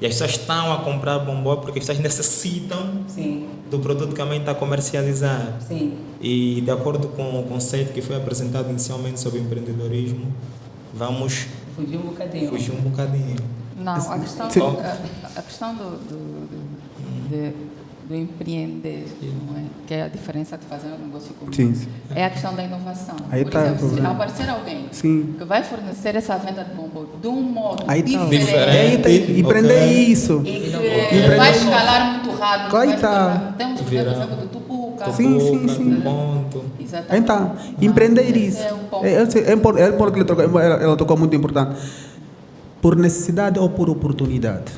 e as pessoas estão a comprar bombom porque as pessoas necessitam Sim. do produto que a mãe está a comercializar. Sim. E de acordo com o conceito que foi apresentado inicialmente sobre empreendedorismo, vamos Fugir um bocadinho. Não, a questão do empreender, não é? Que é a diferença de fazer um negócio comum, Sim. é a questão da inovação. Aí Por tá o exemplo, se problema. aparecer alguém Sim. que vai fornecer essa venda de bombom de um modo Aí tá. diferente Aí tá. Empreender Ok. isso. e que vai escalar muito rápido. Aí vai tá. escalar. Temos o exemplo do Tupuca. Sim. Ponto. Exatamente. Então, empreender Esse isso. é um ponto. É porque ela tocou muito importante. Por necessidade ou por oportunidade?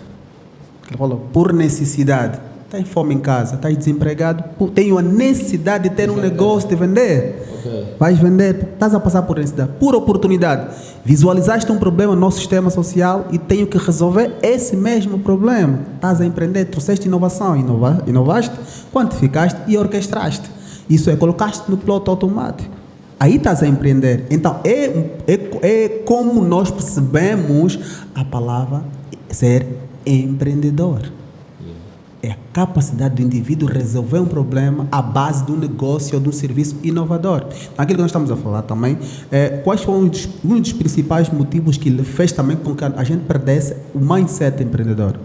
Ele falou, por necessidade. Está fome em casa, está desempregado, tenho a necessidade de ter um negócio, de vender. Ok. Vais vender, estás a passar por necessidade. Por oportunidade. Visualizaste um problema no nosso sistema social e tenho que resolver esse mesmo problema. Estás a empreender, trouxeste inovação, inovaste, quantificaste e orquestraste. Isso é, colocaste no piloto automático. Aí estás a empreender. Então, é como nós percebemos a palavra ser empreendedor. É a capacidade do indivíduo resolver um problema à base de um negócio ou de um serviço inovador. Aquilo que nós estamos a falar também, quais foram um dos principais motivos que fez também com que a gente perdesse o mindset empreendedor?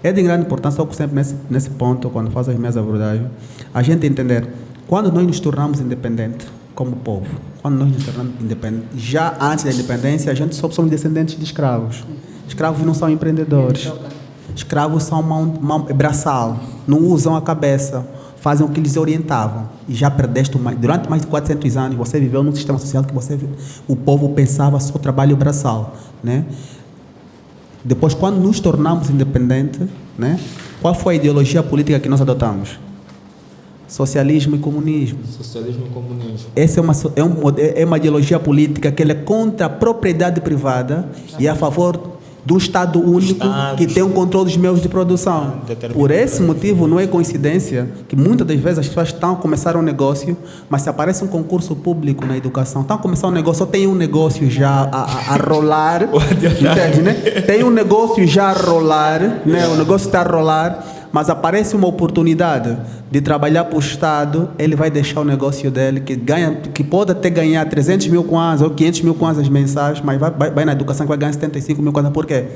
É de grande importância, eu sempre nesse ponto, quando faço as minhas abordagens, a gente entender, quando nós nos tornamos independentes, como povo, quando nós nos tornamos independentes, já antes da independência, a gente só somos descendentes de escravos. Escravos não são empreendedores. Escravos são braçal, não usam a cabeça, fazem o que lhes orientavam. E já perdeste durante mais de 400 anos, você viveu num sistema social que o povo pensava só trabalho braçal, né? Depois, quando nos tornamos independentes, né? Qual foi a ideologia política que nós adotamos? Socialismo e comunismo. Socialismo e comunismo. Essa é uma ideologia política que ela é contra a propriedade privada e a favor de um Estado único que tem um controle dos meios de produção. Por esse motivo, não é coincidência que muitas das vezes as pessoas estão a começar um negócio, mas se aparece um concurso público na educação, estão a começar um negócio, ou tem um negócio já a rolar, entende, né? Tem um negócio já a rolar, né? O negócio está a rolar, mas aparece uma oportunidade de trabalhar para o Estado, ele vai deixar o negócio dele, que pode até ganhar 300 mil kwanzas ou 500 mil kwanzas mensais, mas vai na educação que vai ganhar 75 mil kwanzas. Por quê?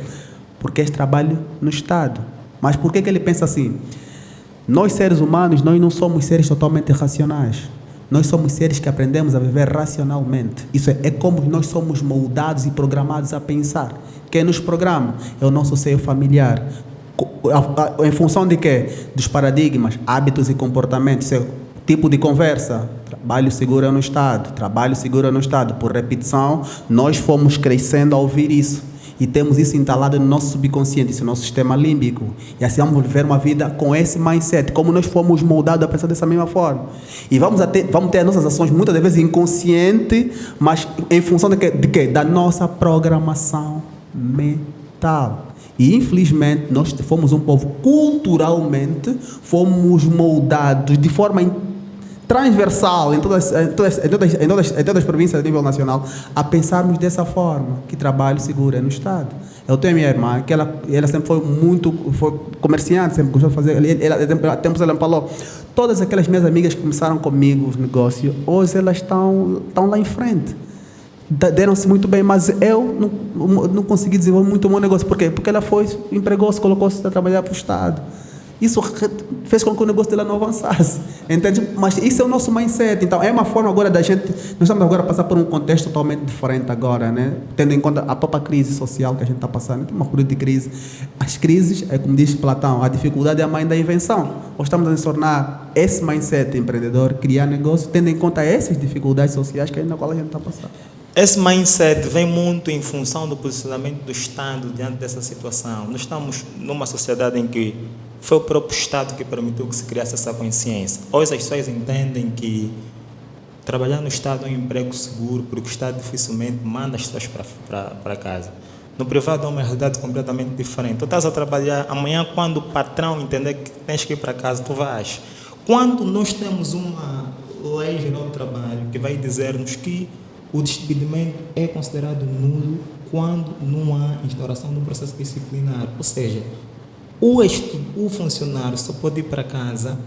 Porque é trabalho no Estado. Mas por que ele pensa assim? Nós, seres humanos, nós não somos seres totalmente racionais. Nós somos seres que aprendemos a viver racionalmente. Isso é como nós somos moldados e programados a pensar. Quem nos programa é o nosso seio familiar. Em função de quê? Dos paradigmas, hábitos e comportamentos. Isso é tipo de conversa. Trabalho segura no Estado. Trabalho segura no Estado. Por repetição, nós fomos crescendo a ouvir isso. E temos isso instalado no nosso subconsciente, esse nosso sistema límbico. E assim vamos viver uma vida com esse mindset, como nós fomos moldados a pensar dessa mesma forma. E vamos ter as nossas ações muitas vezes inconscientes, mas em função de quê? Da nossa programação mental. E infelizmente nós fomos um povo culturalmente, fomos moldados de forma transversal em todas as províncias a nível nacional, a pensarmos dessa forma, que trabalho seguro é no Estado. Eu tenho a minha irmã, que ela sempre foi comerciante, sempre gostou de fazer, tempos ela me falou, todas aquelas minhas amigas que começaram comigo os negócios, hoje elas estão lá em frente. Deram-se muito bem, mas eu não consegui desenvolver muito o meu negócio. Por quê? Porque ela empregou-se, colocou-se a trabalhar para o Estado. Isso fez com que o negócio dela não avançasse. Entende? Mas isso é o nosso mindset. Então, é uma forma agora da gente... Nós estamos agora a passar por um contexto totalmente diferente agora, né? Tendo em conta a própria crise social que a gente está passando. Tem uma período de crise. As crises, é como diz Platão, a dificuldade é a mãe da invenção. Ou estamos a nos tornar esse mindset empreendedor, criar negócio, tendo em conta essas dificuldades sociais na qual a gente está passando. Esse mindset vem muito em função do posicionamento do Estado diante dessa situação. Nós estamos numa sociedade em que foi o próprio Estado que permitiu que se criasse essa consciência. Hoje as pessoas entendem que trabalhar no Estado é um emprego seguro, porque o Estado dificilmente manda as pessoas para casa. No privado é uma realidade completamente diferente. Tu estás a trabalhar, amanhã quando o patrão entender que tens que ir para casa, tu vais. Quando nós temos uma lei geral do trabalho que vai dizer-nos que o despedimento é considerado nulo quando não há instauração de um processo disciplinar. Ou seja, o funcionário só pode ir para casa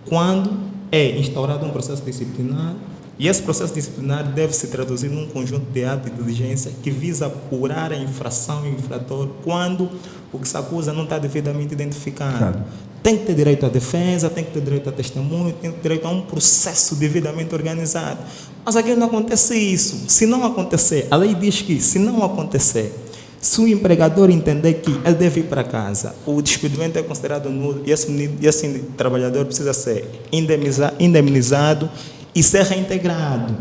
quando é instaurado um processo disciplinar, e esse processo disciplinar deve se traduzir num conjunto de atos de diligência que visa apurar a infração e o infrator quando o que se acusa não está devidamente identificado. Claro. Tem que ter direito à defesa, tem que ter direito a testemunho, tem que ter direito a um processo devidamente organizado. Mas aqui não acontece isso. Se não acontecer, a lei diz que se não acontecer, se o empregador entender que ele deve ir para casa, o despedimento é considerado nulo e esse trabalhador precisa ser indemnizado e ser reintegrado.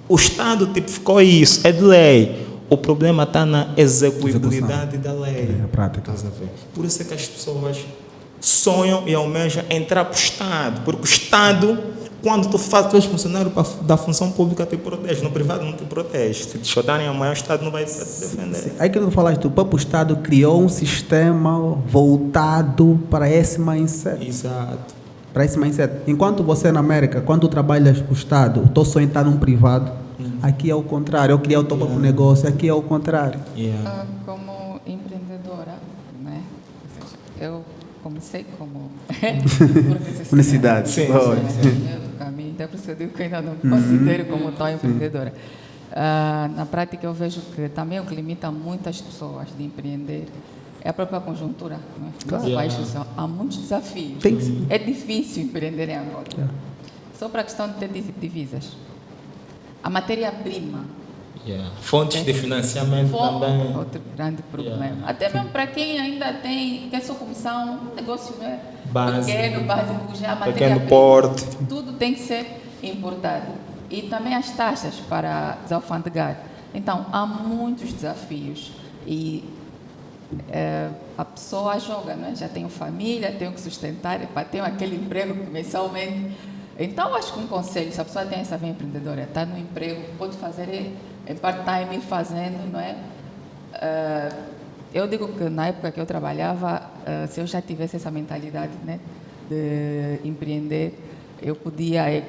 O Estado tipificou isso, é de lei. O problema está na execuibilidade da lei. É a prática. Por isso é que as pessoas sonham e almejam entrar para o Estado, porque o Estado, quando tu és funcionário da função pública, te protege, no privado não te protege. Se te chutarem amanhã, o Estado não vai te defender. Sim. Aí que tu falaste, o próprio Estado criou um sistema voltado para esse mindset. Exato. Para esse mindset. Enquanto você na América, quando tu trabalhas para o Estado, o teu sonho está num privado, aqui é o contrário, eu criar o teu próprio negócio, aqui é o contrário. Como empreendedora, né? Eu comecei como por necessidade. Sim. Caminho, até por isso eu digo que ainda não me considero como tal empreendedora. Na prática, eu vejo que também o que limita muitas pessoas de empreender é a própria conjuntura. Né? Claro. Há muitos desafios. É difícil empreender em Angola. Só para a questão de ter divisas. A matéria-prima. Fontes de financiamento também. Outro grande problema. Até mesmo para quem ainda quer só começar um negócio, né? Pequeno, básico, já a matéria-prima. Pequeno porte. Tudo tem que ser importado. E também as taxas para desalfandegar. Então, há muitos desafios. E a pessoa joga, né? Já tenho família, tenho que sustentar, tenho aquele emprego mensalmente. Então, acho que um conselho, se a pessoa tem essa veia empreendedora, está no emprego, pode fazer em part-time, fazendo, não é? Eu digo que na época que eu trabalhava, se eu já tivesse essa mentalidade, né, de empreender, eu podia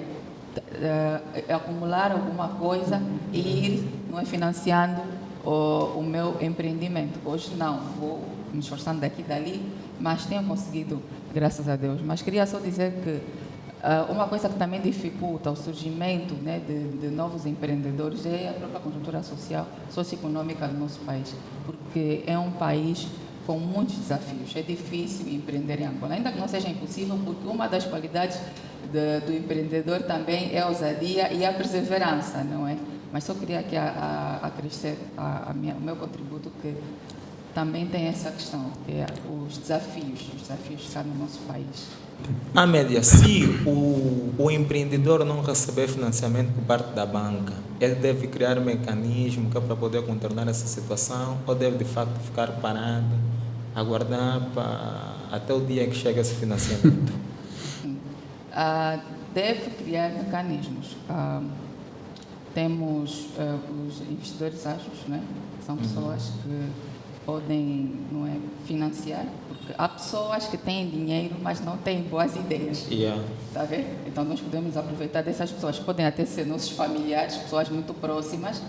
acumular alguma coisa e ir, não é, financiando o meu empreendimento. Hoje não, vou me esforçando daqui e dali, mas tenho conseguido, graças a Deus. Mas queria só dizer que uma coisa que também dificulta o surgimento, né, de novos empreendedores é a própria conjuntura social, socioeconômica do nosso país, porque é um país com muitos desafios. É difícil empreender em Angola, ainda que não seja impossível, porque uma das qualidades do empreendedor também é a ousadia e a perseverança, não é? Mas só queria aqui acrescer o meu contributo, que também tem essa questão, que é os desafios que estão no nosso país. Amélia, se o empreendedor não receber financiamento por parte da banca, ele deve criar um mecanismo para poder contornar essa situação, ou deve de facto ficar parado, aguardar até o dia em que chega esse financiamento? Deve criar mecanismos. Temos os investidores ágeis, né? São pessoas que podem, não é, financiar, porque há pessoas que têm dinheiro, mas não têm boas ideias. Yeah. Está a ver? Então nós podemos aproveitar dessas pessoas, podem até ser nossos familiares, pessoas muito próximas,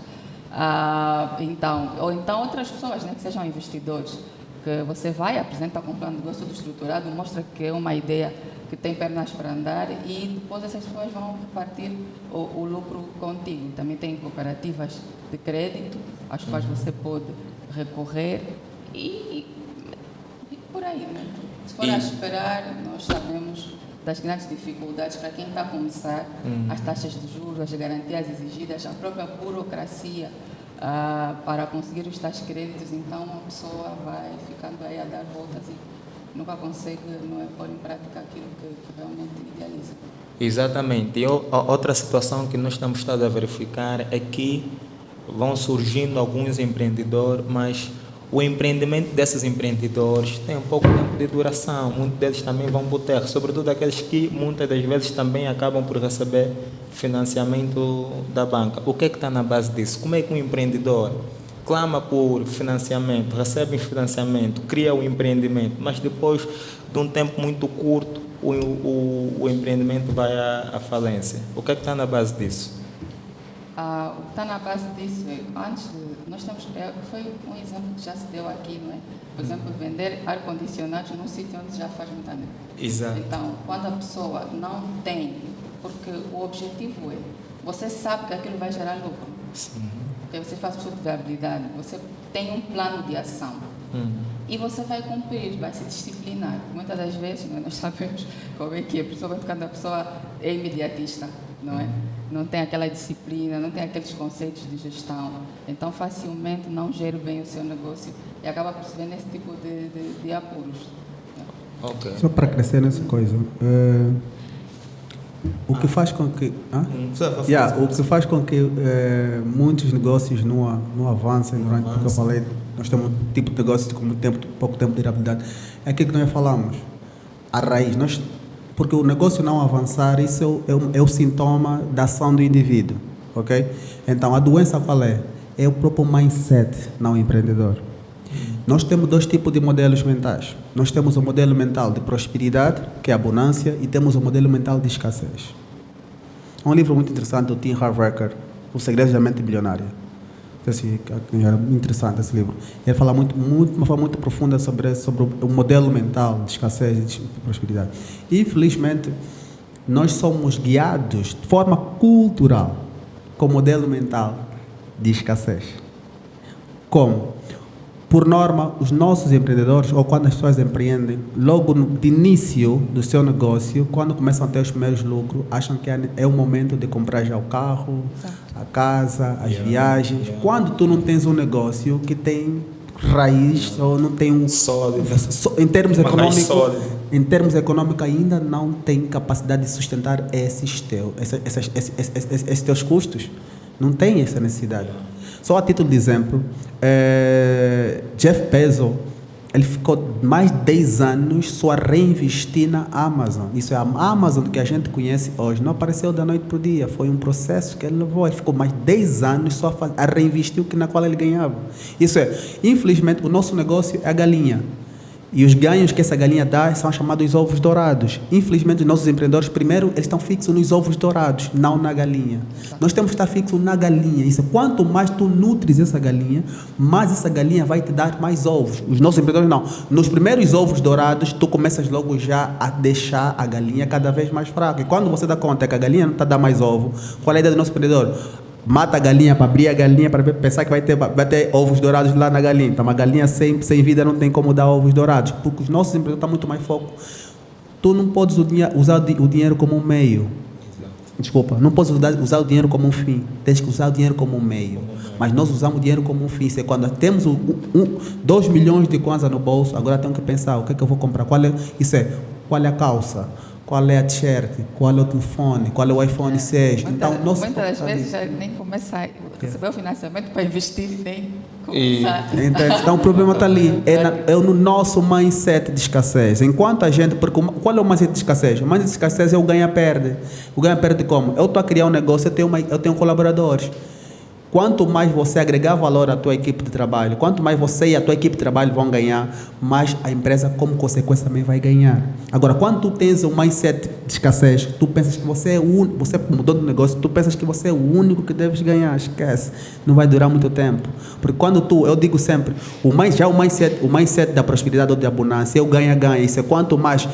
ou então outras pessoas, né, que sejam investidores, que você vai, apresenta com um plano de negócio tudo estruturado, mostra que é uma ideia que tem pernas para andar e depois essas pessoas vão repartir o lucro contigo. Também tem cooperativas de crédito, às quais você pode recorrer e por aí, né? Se for a esperar, nós sabemos das grandes dificuldades para quem está a começar, as taxas de juros, as garantias exigidas, a própria burocracia para conseguir os tais créditos. Então a pessoa vai ficando aí a dar voltas e nunca consegue, não é, pôr em prática aquilo que realmente idealiza. Exatamente. E outra situação que nós estamos a verificar é que vão surgindo alguns empreendedores, mas o empreendimento desses empreendedores tem um pouco tempo de duração. Muitos deles também vão por terra, sobretudo aqueles que muitas das vezes também acabam por receber financiamento da banca. O que é que está na base disso? Como é que um empreendedor clama por financiamento, recebe financiamento, cria o empreendimento, mas depois de um tempo muito curto o empreendimento vai à falência? O que é que está na base disso? O que está na base disso nós temos, foi um exemplo que já se deu aqui, não é? Por exemplo, vender ar-condicionados num sítio onde já faz muita neve. Exato. Então, quando a pessoa não tem, porque o objetivo você sabe que aquilo vai gerar lucro. Sim. Porque você faz o estudo de viabilidade, você tem um plano de ação. E você vai cumprir, vai se disciplinar. Muitas das vezes, nós sabemos como é que é, principalmente quando a pessoa é imediatista, não é? Não tem aquela disciplina, não tem aqueles conceitos de gestão. Então, facilmente não gera bem o seu negócio e acaba por se ver nesse tipo de apuros. Okay. Só para crescer nessa coisa, o que faz com que... o que faz com que muitos negócios não avancem durante, porque eu falei, nós temos um tipo de negócio com pouco tempo de durabilidade, é aquilo que nós falamos, a raiz. Porque o negócio não avançar, isso é o sintoma da ação do indivíduo, ok? Então, a doença qual é? É o próprio mindset não empreendedor. Nós temos dois tipos de modelos mentais. Nós temos o modelo mental de prosperidade, que é a abundância, e temos o modelo mental de escassez. É um livro muito interessante do Tim Harv-Eker, O Segredo da Mente Bilionária. Era muito interessante esse livro. Ele fala uma forma muito profunda sobre o modelo mental de escassez e de prosperidade. Infelizmente, nós somos guiados de forma cultural com o modelo mental de escassez. Como? Por norma, os nossos empreendedores, ou quando as pessoas empreendem, logo no início do seu negócio, quando começam a ter os primeiros lucros, acham que é o momento de comprar já o carro, a casa, as viagens. Quando tu não tens um negócio que tem raiz, ou não tem um... Sólido. Em termos econômicos, ainda não tem capacidade de sustentar esses teus custos. Não tem essa necessidade. Só a título de exemplo, Jeff Bezos, ele ficou mais de 10 anos só a reinvestir na Amazon. Isso é a Amazon que a gente conhece hoje. Não apareceu da noite para o dia. Foi um processo que ele levou. Ele ficou mais de 10 anos só a reinvestir o que na qual ele ganhava. Isso é, infelizmente, o nosso negócio é a galinha. E os ganhos que essa galinha dá são chamados ovos dourados. Infelizmente, os nossos empreendedores, primeiro, eles estão fixos nos ovos dourados, não na galinha. Nós temos que estar fixos na galinha. Isso, quanto mais tu nutres essa galinha, mais essa galinha vai te dar mais ovos. Os nossos empreendedores não. Nos primeiros ovos dourados, tu começas logo já a deixar a galinha cada vez mais fraca. E quando você dá conta que a galinha não está dando mais ovo, qual é a ideia do nosso empreendedor? Mata a galinha para abrir a galinha, para pensar que vai ter ovos dourados lá na galinha. Então, uma galinha sem vida não tem como dar ovos dourados, porque os nossos empreendedores estão muito mais foco. Tu não podes usar o dinheiro como um meio. Desculpa, não podes usar o dinheiro como um fim. Tens que usar o dinheiro como um meio. Mas nós usamos o dinheiro como um fim. Isso é quando temos 2 milhões de kwanza no bolso, agora tenho que pensar, o que é que eu vou comprar? Qual é a calça? Qual é a t-shirt? Qual é o telefone? Qual é o iPhone 6? Então, muitas das vezes já nem começa a receber o financiamento para investir e nem começar. Então o problema está ali. É no nosso mindset de escassez. Enquanto a gente... Porque qual é o mindset de escassez? O mindset de escassez é o ganha-perde. O ganha-perde como? Eu estou a criar um negócio, eu tenho colaboradores. Quanto mais você agregar valor à tua equipe de trabalho, quanto mais você e a tua equipe de trabalho vão ganhar, mais a empresa, como consequência, também vai ganhar. Agora, quando tu tens um mindset de escassez, tu pensas que você é o único, você mudou de negócio, tu pensas que você é o único que deves ganhar, esquece. Não vai durar muito tempo. Porque quando eu digo sempre, o mindset da prosperidade ou da abundância, eu ganha. Isso é quanto mais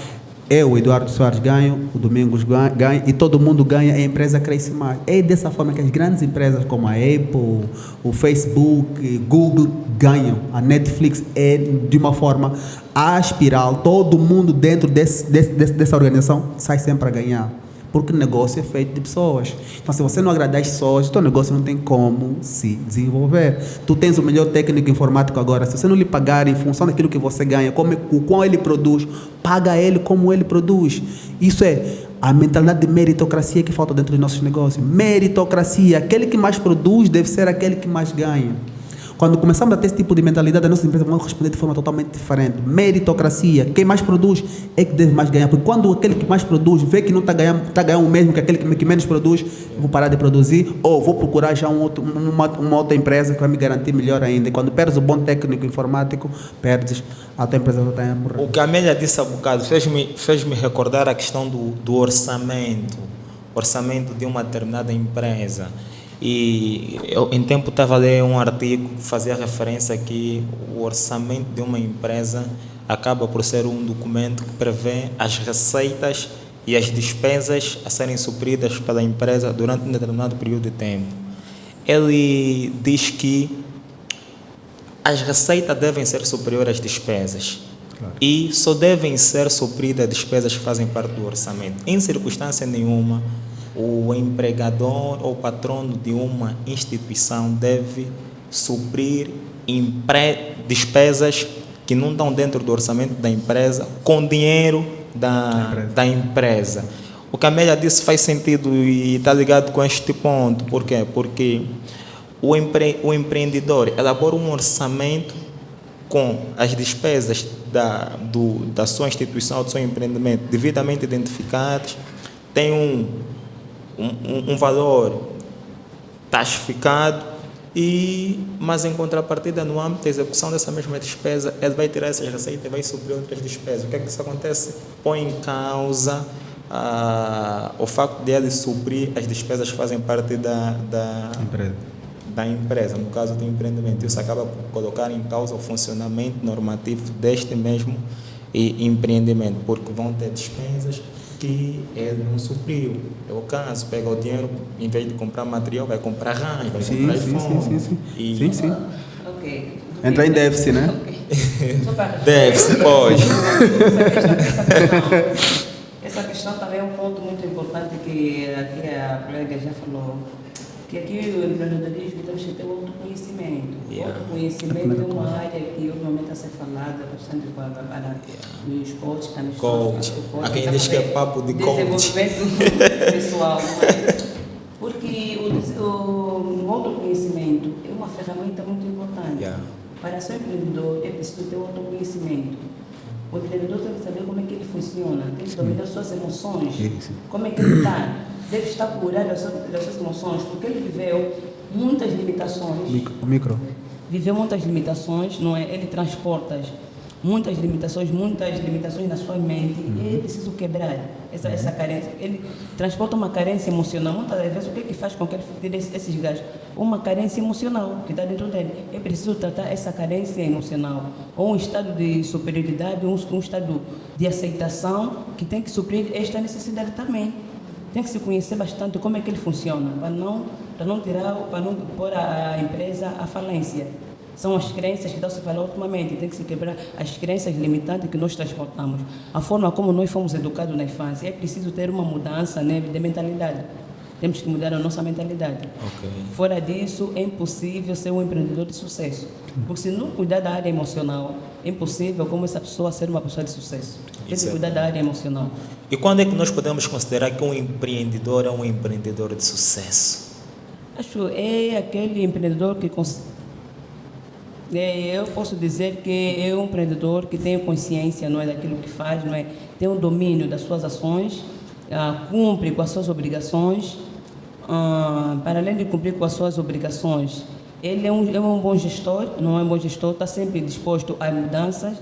eu, Eduardo Soares, ganho, o Domingos ganha e todo mundo ganha, a empresa cresce mais. É dessa forma que as grandes empresas como a Apple, o Facebook, Google ganham. A Netflix é de uma forma a espiral. Todo mundo dentro dessa organização sai sempre a ganhar. Porque o negócio é feito de pessoas. Então, se você não agradar as pessoas, o teu negócio não tem como se desenvolver. Tu tens o melhor técnico informático agora. Se você não lhe pagar em função daquilo que você ganha, o qual ele produz, paga ele como ele produz. Isso é a mentalidade de meritocracia que falta dentro dos nossos negócios. Meritocracia. Aquele que mais produz deve ser aquele que mais ganha. Quando começamos a ter esse tipo de mentalidade, as nossas empresas vão responder de forma totalmente diferente. Meritocracia. Quem mais produz é que deve mais ganhar. Porque quando aquele que mais produz vê que não está ganhando o mesmo que aquele que menos produz, eu vou parar de produzir ou vou procurar já uma outra empresa que vai me garantir melhor ainda. E quando perdes o bom técnico informático, perdes, a tua empresa vai estar a morrer. O que a Amélia disse há bocado fez-me recordar a questão do orçamento de uma determinada empresa. E eu, em tempo, estava a ler um artigo que fazia referência que o orçamento de uma empresa acaba por ser um documento que prevê as receitas e as despesas a serem supridas pela empresa durante um determinado período de tempo. Ele diz que as receitas devem ser superiores às despesas. Claro. E só devem ser supridas as despesas que fazem parte do orçamento. Em circunstância nenhuma, o empregador ou patrono de uma instituição deve suprir despesas que não estão dentro do orçamento da empresa com dinheiro da empresa. O que a Amélia disse faz sentido e está ligado com este ponto. Por quê? Porque o empreendedor elabora um orçamento com as despesas da sua instituição, do seu empreendimento devidamente identificadas, tem um valor taxificado, mas em contrapartida, no âmbito da execução dessa mesma despesa, ele vai tirar essas receitas e vai suprir outras despesas. O que é que isso acontece? Põe em causa o facto de ele suprir as despesas que fazem parte da empresa, no caso do empreendimento. Isso acaba por colocar em causa o funcionamento normativo deste mesmo empreendimento, porque vão ter despesas que ele não supriu. É o caso, pega o dinheiro, em vez de comprar material, vai comprar RAM, vai comprar iPhone. Sim. Ok. Entra em déficit, né? Okay. Déficit, pode. Essa questão também é um ponto muito importante que aqui a colega já falou. Que aqui o empreendedorismo temos que ter o autoconhecimento. O autoconhecimento é uma área que ultimamente está a ser falada bastante para os coaches. Há quem diz que é papo de coach. Desenvolvimento pessoal. Porque o autoconhecimento é uma ferramenta muito importante. Para ser empreendedor é preciso ter o autoconhecimento. O empreendedor tem que saber como é que ele funciona, tem que dominar suas emoções, como é que ele está. Deve estar curado das suas emoções, porque ele viveu muitas limitações. Viveu muitas limitações, não é? Ele transporta muitas limitações na sua mente e é preciso quebrar essa carência. Ele transporta uma carência emocional. Muitas vezes, o que é que faz com que ele tire esses gastos? Uma carência emocional que está dentro dele. É preciso tratar essa carência emocional, ou um estado de superioridade, um estado de aceitação que tem que suprir esta necessidade também. Tem que se conhecer bastante como é que ele funciona, para não pôr a empresa à falência. São as crenças que estão-se falando ultimamente, tem que se quebrar as crenças limitantes que nós transportamos. A forma como nós fomos educados na infância, é preciso ter uma mudança, né, de mentalidade. Temos que mudar a nossa mentalidade. Okay. Fora disso, é impossível ser um empreendedor de sucesso. Porque se não cuidar da área emocional, é impossível como essa pessoa ser uma pessoa de sucesso. Tem que cuidar da área emocional. E quando é que nós podemos considerar que um empreendedor é um empreendedor de sucesso? Acho que é aquele empreendedor que... Eu posso dizer que é um empreendedor que tem consciência, não é, daquilo que faz, não é? Tem um domínio das suas ações, cumpre com as suas obrigações, para além de cumprir com as suas obrigações, ele é um bom gestor, não é um bom gestor, está sempre disposto a mudanças,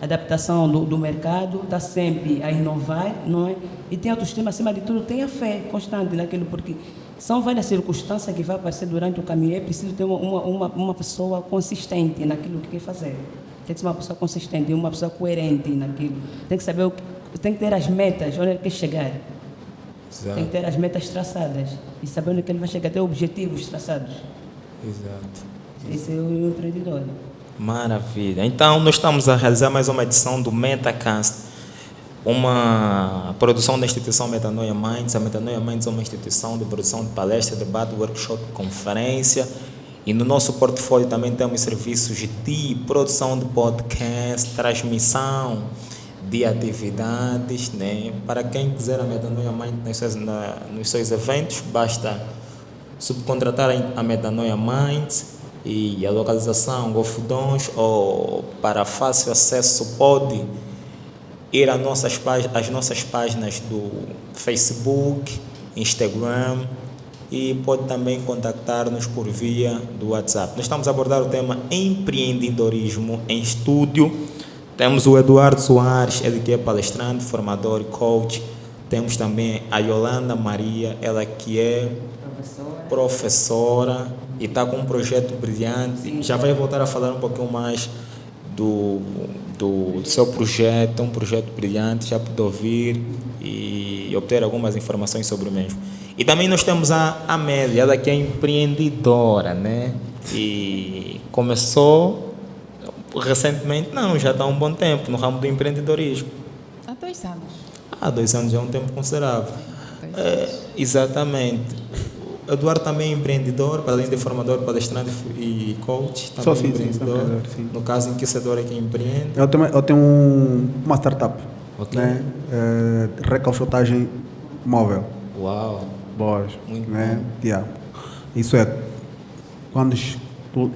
adaptação do mercado, está sempre a inovar, não é? E tem autoestima, acima de tudo, tem a fé constante naquilo, porque são várias circunstâncias que vão aparecer durante o caminho. É preciso ter uma pessoa consistente naquilo que quer fazer. Tem que ser uma pessoa consistente, uma pessoa coerente naquilo. Tem que saber tem que ter as metas, onde ele quer chegar. Exato. Tem que ter as metas traçadas e saber onde ele vai chegar, ter objetivos traçados. Exato. Esse é o empreendedor. Maravilha. Então, nós estamos a realizar mais uma edição do Metacast, uma produção da instituição Metanoia Minds. A Metanoia Minds é uma instituição de produção de palestra, debate, workshop, conferência. E no nosso portfólio também temos serviços de produção de podcast, transmissão de atividades, né? Para quem quiser a Metanoia Minds nos seus eventos, basta subcontratar a Metanoia Minds, e a localização Golfodons, ou para fácil acesso pode ir às nossas páginas do Facebook, Instagram, e pode também contactar-nos por via do WhatsApp. Nós estamos a abordar o tema empreendedorismo em estúdio. Temos o Eduardo Soares, ele que é palestrante, formador e coach. Temos também a Yolanda Maria, ela que é professora e está com um projeto brilhante. Sim. Já vai voltar a falar um pouquinho mais do seu projeto, um projeto brilhante, já pode ouvir e obter algumas informações sobre o mesmo. E também nós temos a Amélia, ela que é empreendedora, né? E começou recentemente, não, já está há um bom tempo no ramo do empreendedorismo. Há 2 anos. Há 2 anos já é um tempo considerável. 2 anos. Exatamente. Eduardo também é empreendedor, para além de formador, palestrante e coach, também Só sim, empreendedor. sim. No caso, em que setor é que empreende? Eu tenho uma startup, Ok. né? Recaixotagem móvel. Uau, Boas. Muito né? Yeah. Isso é, quando tu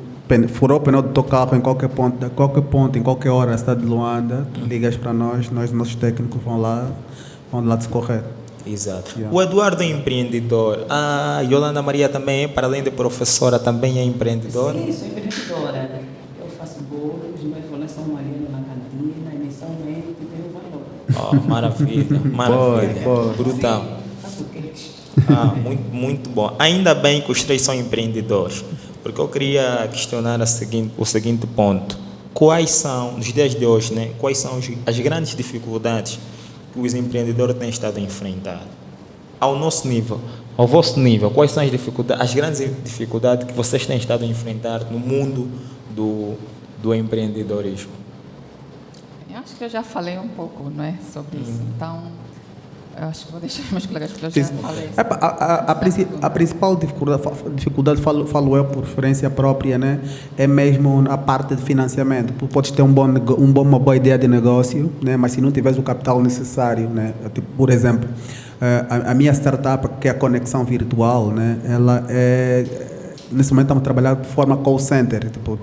furou o pneu do teu carro em qualquer ponto, em qualquer hora na cidade de Luanda, tu ligas para nós, nossos técnicos vão lá te socorrer. exato. Yeah. O Eduardo é empreendedor. A Yolanda Maria também é, para além de professora, também é empreendedora? Sim, sou empreendedora. Eu faço bolos, meus bolos são maridos na cantina, e mensalmente tem um valor. Oh, maravilha, maravilha. Boa. Brutal. Sim, faço queijo. Muito, muito bom. Ainda bem que os três são empreendedores, porque eu queria questionar o seguinte ponto. Quais são, nos dias de hoje, né, quais são as grandes dificuldades que os empreendedores têm estado a enfrentar? Ao nosso nível, ao vosso nível, quais são as grandes dificuldades que vocês têm estado a enfrentar no mundo do empreendedorismo? Eu acho que eu já falei um pouco, não é, sobre isso. Então, eu acho que vou deixar meus colegas, porque eu Sim, já sim. falei. A principal dificuldade, falo eu por experiência própria, né, é mesmo a parte de financiamento. Tu podes ter uma boa ideia de negócio, né, mas se não tiveres o capital necessário, né, tipo, por exemplo, a minha startup, que é a Conexão Virtual, né, ela nesse momento estamos trabalhando de forma call center. Tipo,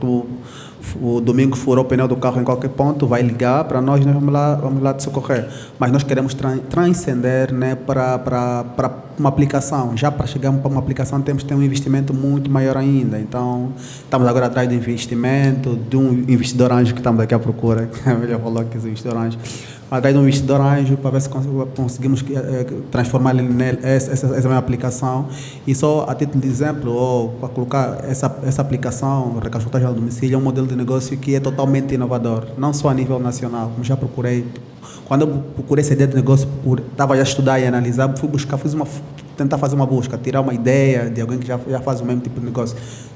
o domingo furou o pneu do carro em qualquer ponto, vai ligar para nós vamos lá te socorrer. Mas nós queremos transcender, né, para uma aplicação. Já para chegar para uma aplicação temos que ter um investimento muito maior ainda. Então, estamos agora atrás de investimento, de um investidor anjo que estamos aqui à procura. A melhor falou que é o investidor anjo. Atrás de um investidor anjo para ver se conseguimos transformar essa mesma aplicação. E só a título de exemplo, ou para colocar essa aplicação, recaixotagem ao domicílio, é um modelo de negócio que é totalmente inovador, não só a nível nacional, como já procurei. Quando eu procurei essa ideia de negócio, estava a estudar e analisar, tentar fazer uma busca, tirar uma ideia de alguém que já faz o mesmo tipo de negócio.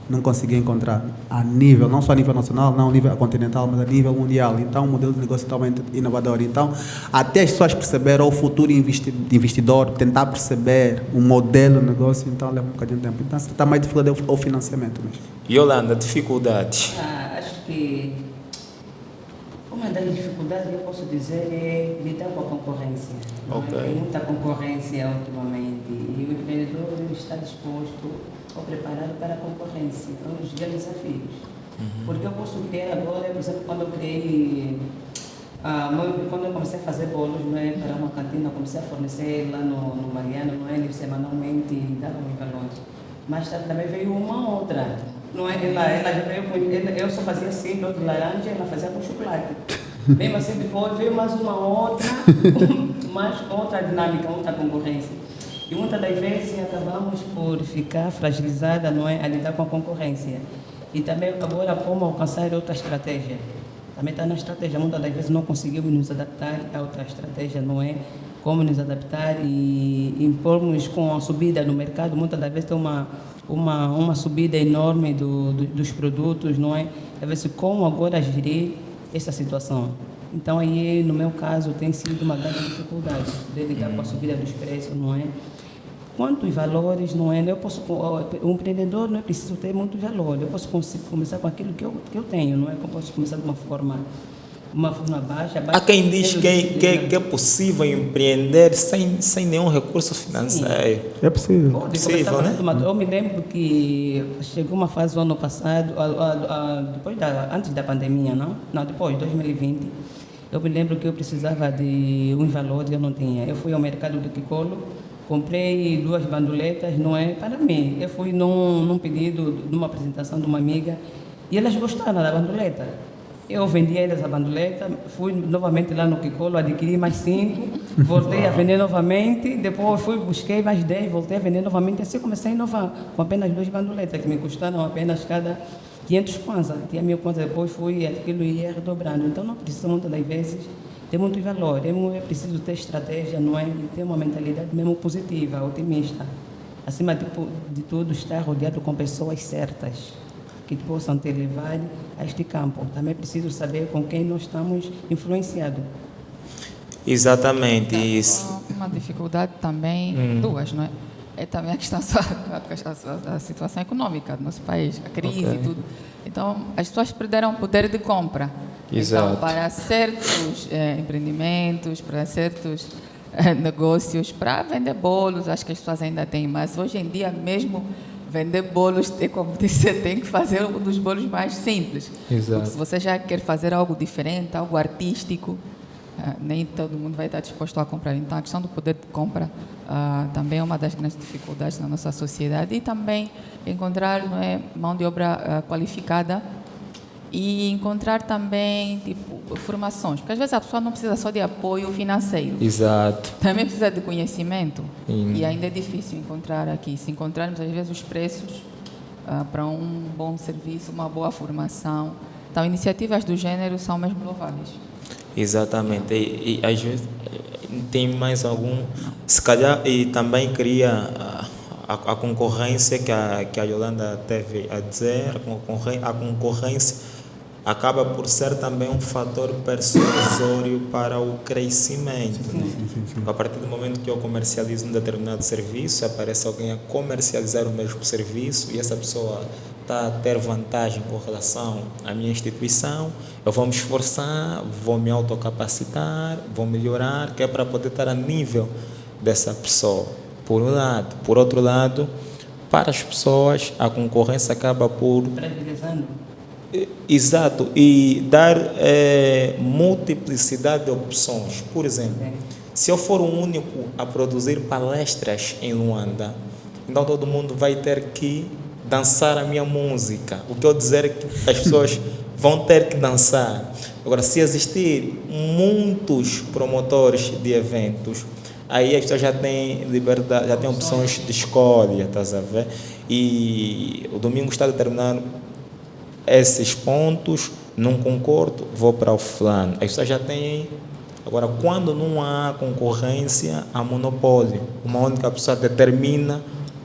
Não consegui encontrar não só a nível nacional, não a nível continental, mas a nível mundial. Então, um modelo de negócio totalmente inovador. Então, até as pessoas perceberem o futuro investidor, tentar perceber o modelo de negócio, então leva um bocadinho de tempo. Então, está mais dificuldade é o financiamento mesmo. Yolanda, dificuldades? Acho que uma das dificuldades que eu posso dizer é lidar com a concorrência. Ok. Tem muita concorrência ultimamente e o empreendedor deve estar disposto ou preparado para a concorrência. Então, os grandes desafios. Porque eu posso criar agora, por exemplo, quando eu criei Quando eu comecei a fazer bolos, não é, para uma cantina, comecei a fornecer lá no Mariano, não é, semanalmente, dava muito valor. Mas também veio uma outra, não é, ela já veio com, eu só fazia simples de laranja, ela fazia com chocolate. Mesmo assim, depois veio mais uma outra, mais outra dinâmica, outra concorrência. E muitas das vezes acabamos por ficar fragilizada, não é, a lidar com a concorrência. E também agora como alcançar outra estratégia. Também está na estratégia, muitas das vezes não conseguimos nos adaptar a outra estratégia, não é? Como nos adaptar e impormos com a subida no mercado, muitas das vezes tem uma subida enorme dos produtos, não é? Às vezes como agora gerir essa situação. Então aí, no meu caso, tem sido uma grande dificuldade de lidar com a subida dos preços, não é? Quanto aos valores, não é? O empreendedor não é preciso ter muito valor. Eu posso começar com aquilo que eu tenho, não é? Eu posso começar de uma forma baixa. Há quem diz que é possível empreender sem nenhum recurso financeiro. É possível. Pode Possível, começar né? Eu me lembro que chegou uma fase no ano passado, antes da pandemia, não? Não, depois, 2020. Eu me lembro que eu precisava de uns valores, eu não tinha. Eu fui ao mercado do Quicolo, comprei 2 bandoletas, não é? Para mim. Eu fui num pedido, numa apresentação de uma amiga, e elas gostaram da bandoleta. Eu vendi a elas a bandoleta, fui novamente lá no Quicolo, adquiri mais 5, voltei a vender novamente, depois busquei mais 10, voltei a vender novamente, assim comecei com apenas 2 bandoletas, que me custaram apenas cada 500 kwanza, tinha 1000 kwanza, depois fui aquilo e ia redobrando. Então não precisa muitas das vezes ter muito valor, é preciso ter estratégia, não é? E ter uma mentalidade mesmo positiva, otimista. Acima de tudo, estar rodeado com pessoas certas, que possam te levar a este campo. Também é preciso saber com quem nós estamos influenciados. Exatamente isso. Uma dificuldade também, duas, não é? É também a questão da situação econômica do nosso país, a crise e tudo. Então, as pessoas perderam o poder de compra. Exato. Então, para certos empreendimentos, para certos negócios, para vender bolos, acho que as pessoas ainda têm, mas hoje em dia mesmo vender bolos, como disse, tem que fazer um dos bolos mais simples. Exato. Porque se você já quer fazer algo diferente, algo artístico, nem todo mundo vai estar disposto a comprar. Então, a questão do poder de compra também é uma das grandes dificuldades na nossa sociedade. E também encontrar, não é, mão de obra qualificada e encontrar também formações. Porque às vezes a pessoa não precisa só de apoio financeiro. Exato. Também precisa de conhecimento. Sim. E ainda é difícil encontrar aqui. Se encontrarmos, às vezes, os preços para um bom serviço, uma boa formação. Então, iniciativas do gênero são mesmo louváveis. Exatamente. E às vezes tem mais algum. Se calhar, e também cria a concorrência que a Yolanda teve a dizer, a concorrência acaba por ser também um fator persuasório para o crescimento. Sim. A partir do momento que eu comercializo um determinado serviço, aparece alguém a comercializar o mesmo serviço e essa pessoa está a ter vantagem com relação à minha instituição, eu vou me esforçar, vou me autocapacitar, vou melhorar, que é para poder estar a nível dessa pessoa. Por um lado. Por outro lado, para as pessoas, a concorrência acaba por... Fragilizando. Exato, e dar multiplicidade de opções. Por exemplo, se eu for o único a produzir palestras em Luanda, então todo mundo vai ter que dançar a minha música. O que eu dizer é que as pessoas vão ter que dançar. Agora, se existir muitos promotores de eventos, aí as pessoas já têm liberdade, já têm opções de escolha, estás a ver? E o domingo está determinado esses pontos, não concordo, vou para o fulano. As pessoas já têm. Agora, quando não há concorrência, há monopólio. Uma única pessoa determina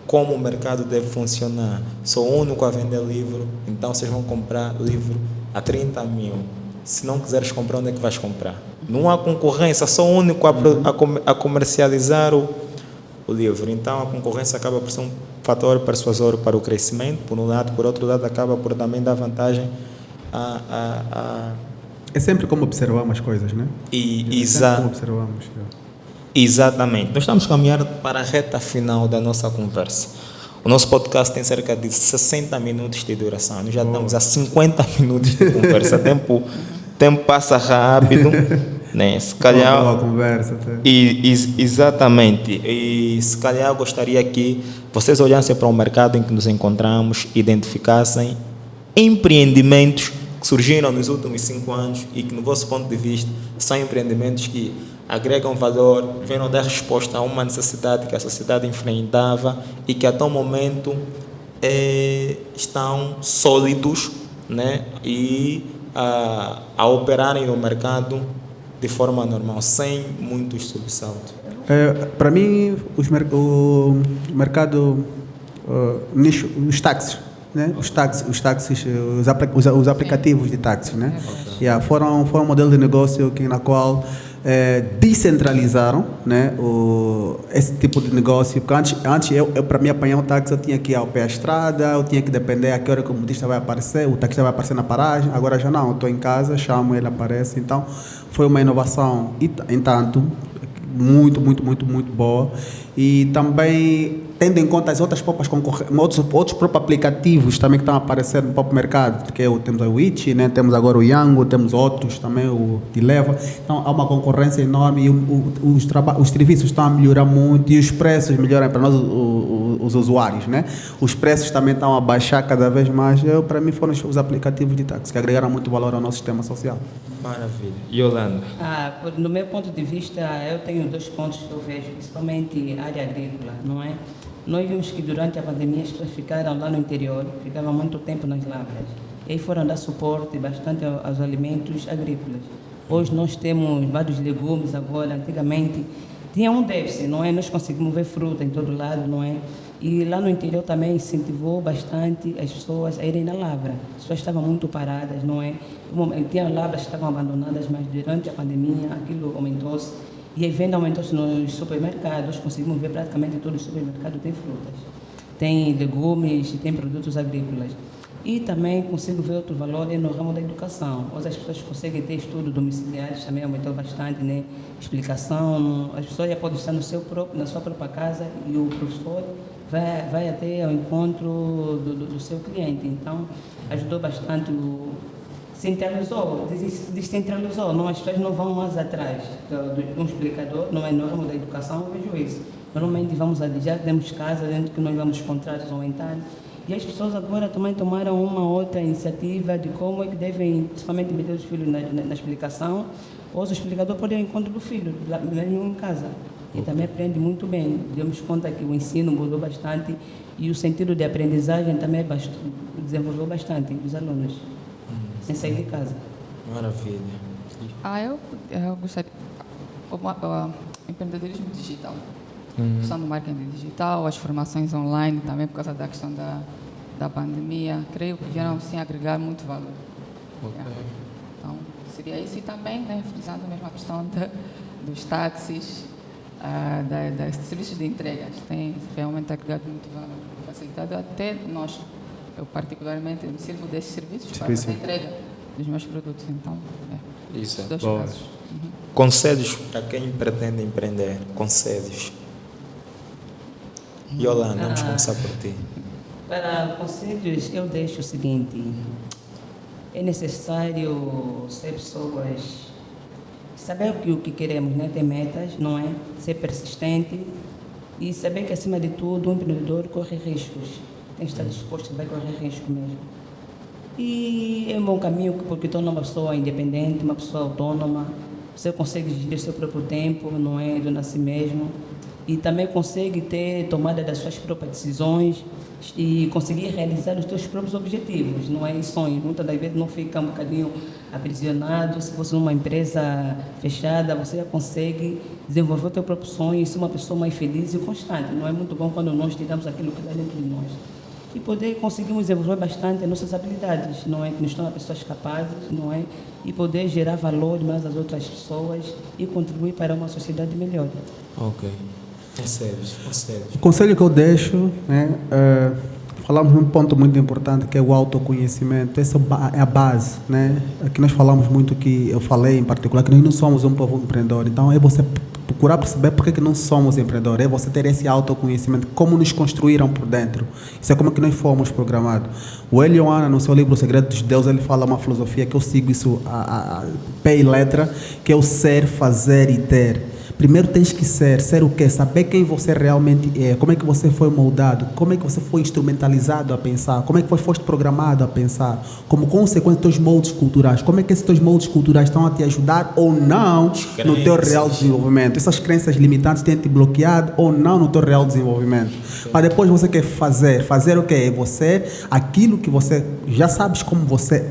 como o mercado deve funcionar. Sou o único a vender livro, então vocês vão comprar livro a 30 mil. Se não quiseres comprar, onde é que vais comprar? Não há concorrência, sou o único a comercializar o livro. Então, a concorrência acaba por ser um fator persuasório para o crescimento, por um lado. Por outro lado, acaba por também dar vantagem É sempre como observamos as coisas, né? Como observamos. Exatamente. Nós estamos caminhando para a reta final da nossa conversa. O nosso podcast tem cerca de 60 minutos de duração. Nós já estamos a 50 minutos de conversa. Tempo tempo passa rápido, né? Se calhar... Boa conversa. Tá? Exatamente. E se calhar eu gostaria que vocês olhassem para o mercado em que nos encontramos, identificassem empreendimentos que surgiram nos últimos 5 anos e que, no vosso ponto de vista, são empreendimentos que agregam valor, vieram dar resposta a uma necessidade que a sociedade enfrentava e que até o momento estão sólidos, né? E a operarem no mercado de forma normal, sem muitos sobressaltos. Para mim, o mercado, nicho, os táxis, né? Os táxis, os aplicativos de táxis, né? Foram um modelo de negócio na qual descentralizaram, né, esse tipo de negócio. Porque antes eu para mim apanhar um táxi, eu tinha que ir ao pé da estrada, eu tinha que depender a que hora que o motorista vai aparecer, o taxista vai aparecer na paragem. Agora já não, eu estou em casa, chamo, ele aparece. Então foi uma inovação, e entanto, muito boa. E também tendo em conta as outras próprias outros próprios aplicativos também que estão aparecendo no próprio mercado, que temos a Witch, né? Temos agora o Yango, temos outros também, o Dileva. Então há uma concorrência enorme e os serviços estão a melhorar muito e os preços melhoram para nós, os usuários, né? Os preços também estão a baixar cada vez mais. Para mim foram os aplicativos de táxi que agregaram muito valor ao nosso sistema social. Maravilha. Yolanda? No meu ponto de vista, eu tenho 2 pontos que eu vejo, principalmente a área agrícola, não é? Nós vimos que durante a pandemia as pessoas ficaram lá no interior, ficavam muito tempo nas lavras, e aí foram dar suporte bastante aos alimentos agrícolas. Hoje nós temos vários legumes agora, antigamente tinha um déficit, não é? Nós conseguimos ver fruta em todo lado, não é? E lá no interior também incentivou bastante as pessoas a irem na lavra. As pessoas estavam muito paradas, não é? Tinha lavras que estavam abandonadas, mas durante a pandemia aquilo aumentou-se. E a venda aumentou-se nos supermercados. Conseguimos ver praticamente todos os supermercados têm frutas, tem legumes, tem produtos agrícolas. E também consigo ver outro valor no ramo da educação. Hoje as pessoas conseguem ter estudos domiciliares, também aumentou bastante, né? Explicação, as pessoas já podem estar na sua própria casa e o professor vai até ao encontro do seu cliente. Então, ajudou bastante, descentralizou, não, as pessoas não vão mais atrás de um explicador, não é no ramo da educação, eu vejo isso. Normalmente já temos casas dentro que nós vamos contratos aumentar. E as pessoas agora também tomaram uma outra iniciativa de como é que devem, principalmente, meter os filhos na explicação. Hoje o explicador pode ir ao encontro do filho, mesmo em casa. E também aprende muito bem. Demos conta que o ensino mudou bastante e o sentido de aprendizagem também desenvolveu bastante os alunos, sem sair de casa. Maravilha. Eu gostaria... empreendedorismo digital. Questão do marketing digital, as formações online, também por causa da questão da pandemia, creio que vieram sim agregar muito valor. Então, seria isso. E também, né, frisando mesmo a questão dos táxis, dos serviços de entregas, tem realmente agregado muito valor, facilitado até nós. Eu particularmente me sirvo desses serviços para fazer a entrega dos meus produtos. Então, isso é 2 bom. casos. Conselhos para quem pretende empreender? Conselhos. Yolanda, vamos começar por ti. Para conselhos, eu deixo o seguinte: é necessário ser pessoas, saber o que queremos, né? Ter metas, não é? Ser persistente e saber que, acima de tudo, um empreendedor corre riscos. Tem que estar disposto, vai correr risco mesmo. E é um bom caminho porque torna uma pessoa independente, uma pessoa autônoma. Você consegue gerir o seu próprio tempo, não é? Do si mesmo. E também consegue ter tomada das suas próprias decisões e conseguir realizar os seus próprios objetivos, não é? E sonhos. Muitas das vezes não fica um bocadinho aprisionado. Se fosse uma empresa fechada, você já consegue desenvolver o seu próprio sonho e ser uma pessoa mais feliz e constante. Não é muito bom quando nós tiramos aquilo que está dentro de nós. E poder conseguirmos desenvolver bastante as nossas habilidades, não é? Que nos tornam pessoas capazes, não é? E poder gerar valor mais às outras pessoas e contribuir para uma sociedade melhor. Ok. Conselhos. O conselho que eu deixo, né, falamos de um ponto muito importante que é o autoconhecimento. Essa é a base, né? Aqui nós falamos muito, que eu falei em particular, que nós não somos um povo empreendedor. Então é você procurar perceber porque que não somos empreendedores. É você ter esse autoconhecimento, como nos construíram por dentro. Isso é como que nós fomos programados. O Hélio Ana, no seu livro O Segredo dos Deuses, ele fala uma filosofia que eu sigo isso a pé e letra, que é o ser, fazer e ter. Primeiro tens que ser o quê? Saber quem você realmente é, como é que você foi moldado, como é que você foi instrumentalizado a pensar, como é que foste programado a pensar, como consequência dos teus moldes culturais, como é que esses teus moldes culturais estão a te ajudar ou não no teu real desenvolvimento. Essas crenças limitantes têm te bloqueado ou não no teu real desenvolvimento. Para depois você quer fazer o quê? É você, aquilo que você já sabes como você é,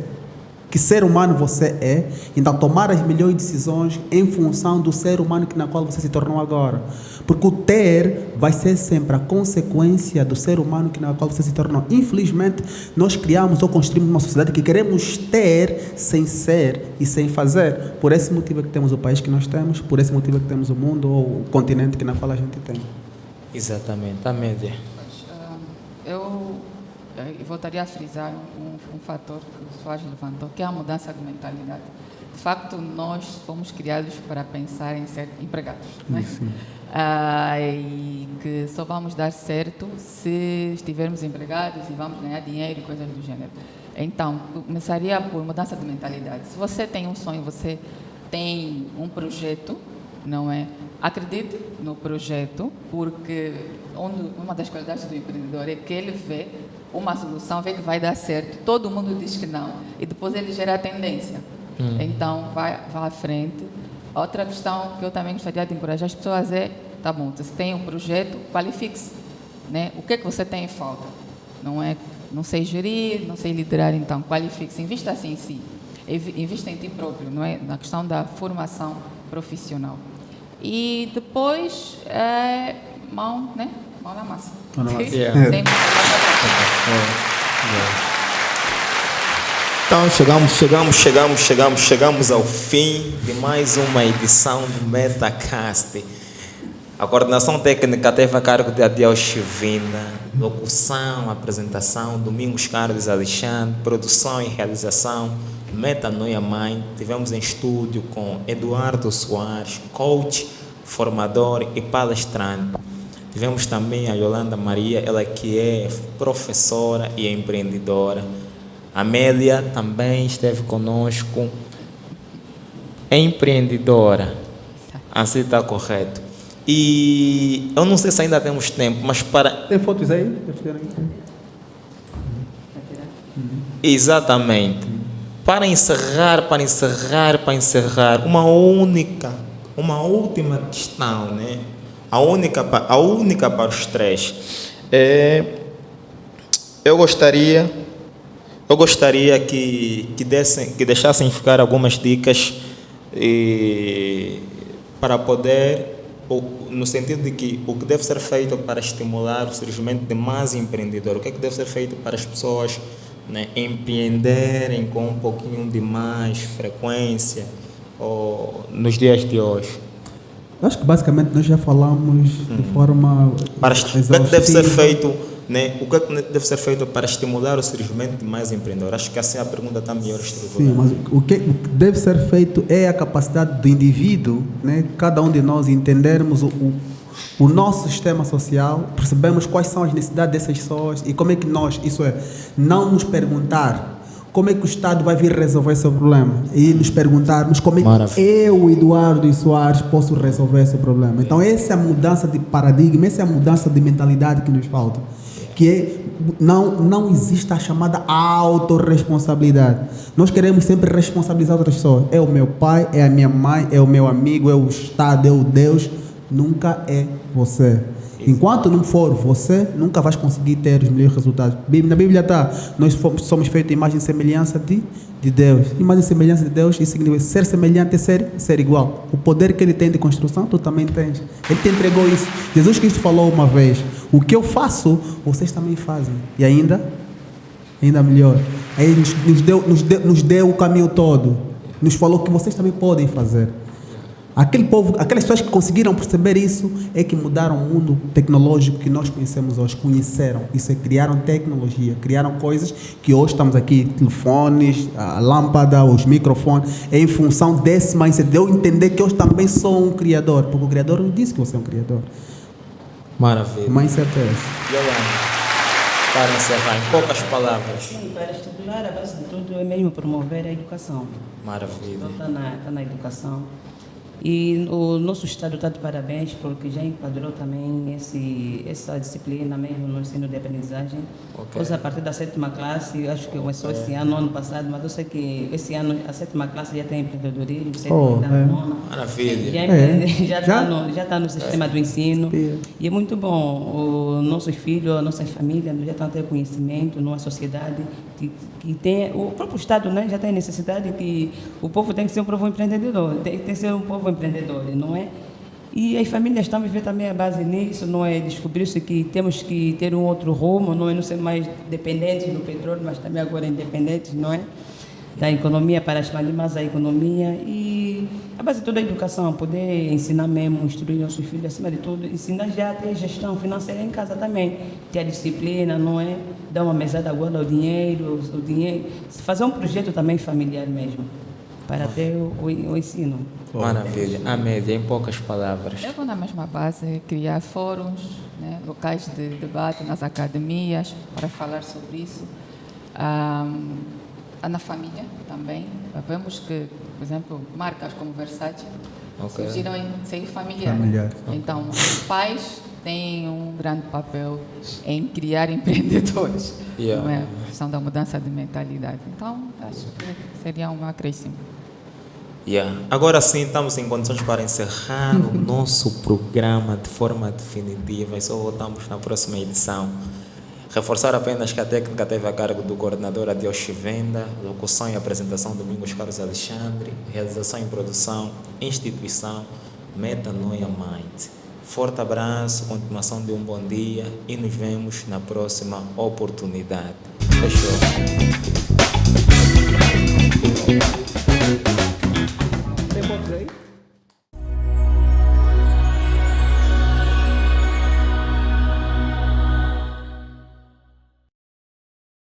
que ser humano você é, então tomar as melhores decisões em função do ser humano na qual você se tornou agora. Porque o ter vai ser sempre a consequência do ser humano na qual você se tornou. Infelizmente, nós criamos ou construímos uma sociedade que queremos ter sem ser e sem fazer. Por esse motivo é que temos o país que nós temos, por esse motivo é que temos o mundo ou o continente na qual a gente tem. Exatamente, a média. Eu voltaria a frisar um fator que o Soares levantou, que é a mudança de mentalidade. De facto, nós fomos criados para pensar em ser empregados, não é? E que só vamos dar certo se estivermos empregados e vamos ganhar dinheiro e coisas do gênero. Então, começaria por mudança de mentalidade. Se você tem um sonho, você tem um projeto, não é? Acredite no projeto, porque uma das qualidades do empreendedor é que ele vê uma solução, vê que vai dar certo, todo mundo diz que não, e depois ele gera a tendência. Então, vai à frente. Outra questão que eu também gostaria de encorajar as pessoas é, tá bom, se tem um projeto, qualifique-se, né? O que é que você tem em falta? Não sei gerir, não sei liderar, então, qualifique-se, invista assim em si, invista em ti próprio, não é? Na questão da formação profissional. E depois, mão na massa. Mão na massa. Sempre. Então chegamos ao fim de mais uma edição do Metacast. A coordenação técnica teve a cargo de Adiel Chivina, locução, apresentação, Domingos Carlos Alexandre, produção e realização, Metanoia Mind. Tivemos em estúdio com Eduardo Soares, coach, formador e palestrante. Tivemos também a Yolanda Maria, ela que é professora e empreendedora. A Amélia também esteve conosco, empreendedora. Assim está correto. E eu não sei se ainda temos tempo, mas para... Tem fotos aí? Exatamente. Para encerrar, uma última questão, né? A única para os três. Eu gostaria que deixassem ficar algumas dicas para poder, no sentido de que o que deve ser feito para estimular o surgimento de mais empreendedores, o que é que deve ser feito para as pessoas, né, empreenderem com um pouquinho de mais frequência nos dias de hoje. Acho que basicamente nós já falamos de forma exaustiva. O que deve ser feito, né? O que deve ser feito para estimular o surgimento de mais empreendedores? Acho que assim a pergunta está melhor estruturada. Sim, mas o que deve ser feito é a capacidade do indivíduo, né? Cada um de nós entendermos o nosso sistema social, percebemos quais são as necessidades dessas pessoas e como é que nós, isso é, não nos perguntar como é que o Estado vai vir resolver esse problema e nos perguntarmos como é que eu, Eduardo e Soares, posso resolver esse problema. Então essa é a mudança de paradigma, essa é a mudança de mentalidade que nos falta, que é, não existe a chamada autorresponsabilidade. Nós queremos sempre responsabilizar outras pessoas. É o meu pai, é a minha mãe, é o meu amigo, é o Estado, é o Deus. Nunca é você. Enquanto não for você, nunca vais conseguir ter os melhores resultados. Na Bíblia está, nós somos feitos em imagem e semelhança de Deus. Imagem e semelhança de Deus, isso significa ser semelhante é ser igual. O poder que ele tem de construção, tu também tens. Ele te entregou isso. Jesus Cristo falou uma vez, o que eu faço, vocês também fazem. E ainda melhor. Aí nos deu o caminho todo. Nos falou que vocês também podem fazer. Aquele povo, aquelas pessoas que conseguiram perceber isso é que mudaram o mundo tecnológico que nós conhecemos hoje, conheceram. Isso é, criaram tecnologia, criaram coisas que hoje estamos aqui, telefones, a lâmpada, os microfones, é em função desse mindset, de eu entender que eu também sou um criador, porque o criador disse que você é um criador. Maravilha. O mindset é esse. Yolanda, para encerrar, em poucas palavras. Sim, para estimular, a base de tudo é mesmo promover a educação. Maravilha. Então está na educação. E o nosso Estado está de parabéns porque já enquadrou também essa disciplina mesmo no ensino de aprendizagem. Ok. Hoje, a partir da 7ª classe, acho que começou esse ano passado, mas eu sei que esse ano a 7ª classe já tem empreendedorismo, 7ª, 9ª. Maravilha. Já está no sistema do ensino. E é muito bom. Os nossos filhos, as nossas famílias já estão a ter conhecimento numa sociedade que tem... O próprio Estado, né, já tem a necessidade que o povo tem que ser um povo empreendedor, tem que ser um povo empreendedor, não é? E as famílias estão a viver também a base nisso, não é? Descobrir-se que temos que ter um outro rumo, não é? Não ser mais dependentes do petróleo, mas também agora independentes, não é? Da economia, para expandir mais a economia e a base de toda a educação, poder ensinar mesmo, instruir nossos filhos, acima de tudo, ensinar já a ter gestão financeira em casa também, ter a disciplina, não é? Dar uma mesada agora ao dinheiro, fazer um projeto também familiar mesmo, para ter o ensino. Maravilha. Amélia, em poucas palavras. Eu vou na mesma base, criar fóruns, né, locais de debate nas academias, para falar sobre isso. Na família também. Vemos que, por exemplo, marcas como Versace surgiram em seio familiar. Então, os pais têm um grande papel em criar empreendedores. Não é? A questão da mudança de mentalidade. Então, acho que seria um acréscimo. Agora sim, estamos em condições para encerrar o nosso programa de forma definitiva e só voltamos na próxima edição. Reforçar apenas que a técnica teve a cargo do coordenador Adeus Chivenda, locução e apresentação Domingos Carlos Alexandre, realização e produção, instituição Metanoia Mind. Forte abraço, continuação de um bom dia e nos vemos na próxima oportunidade. Fechou.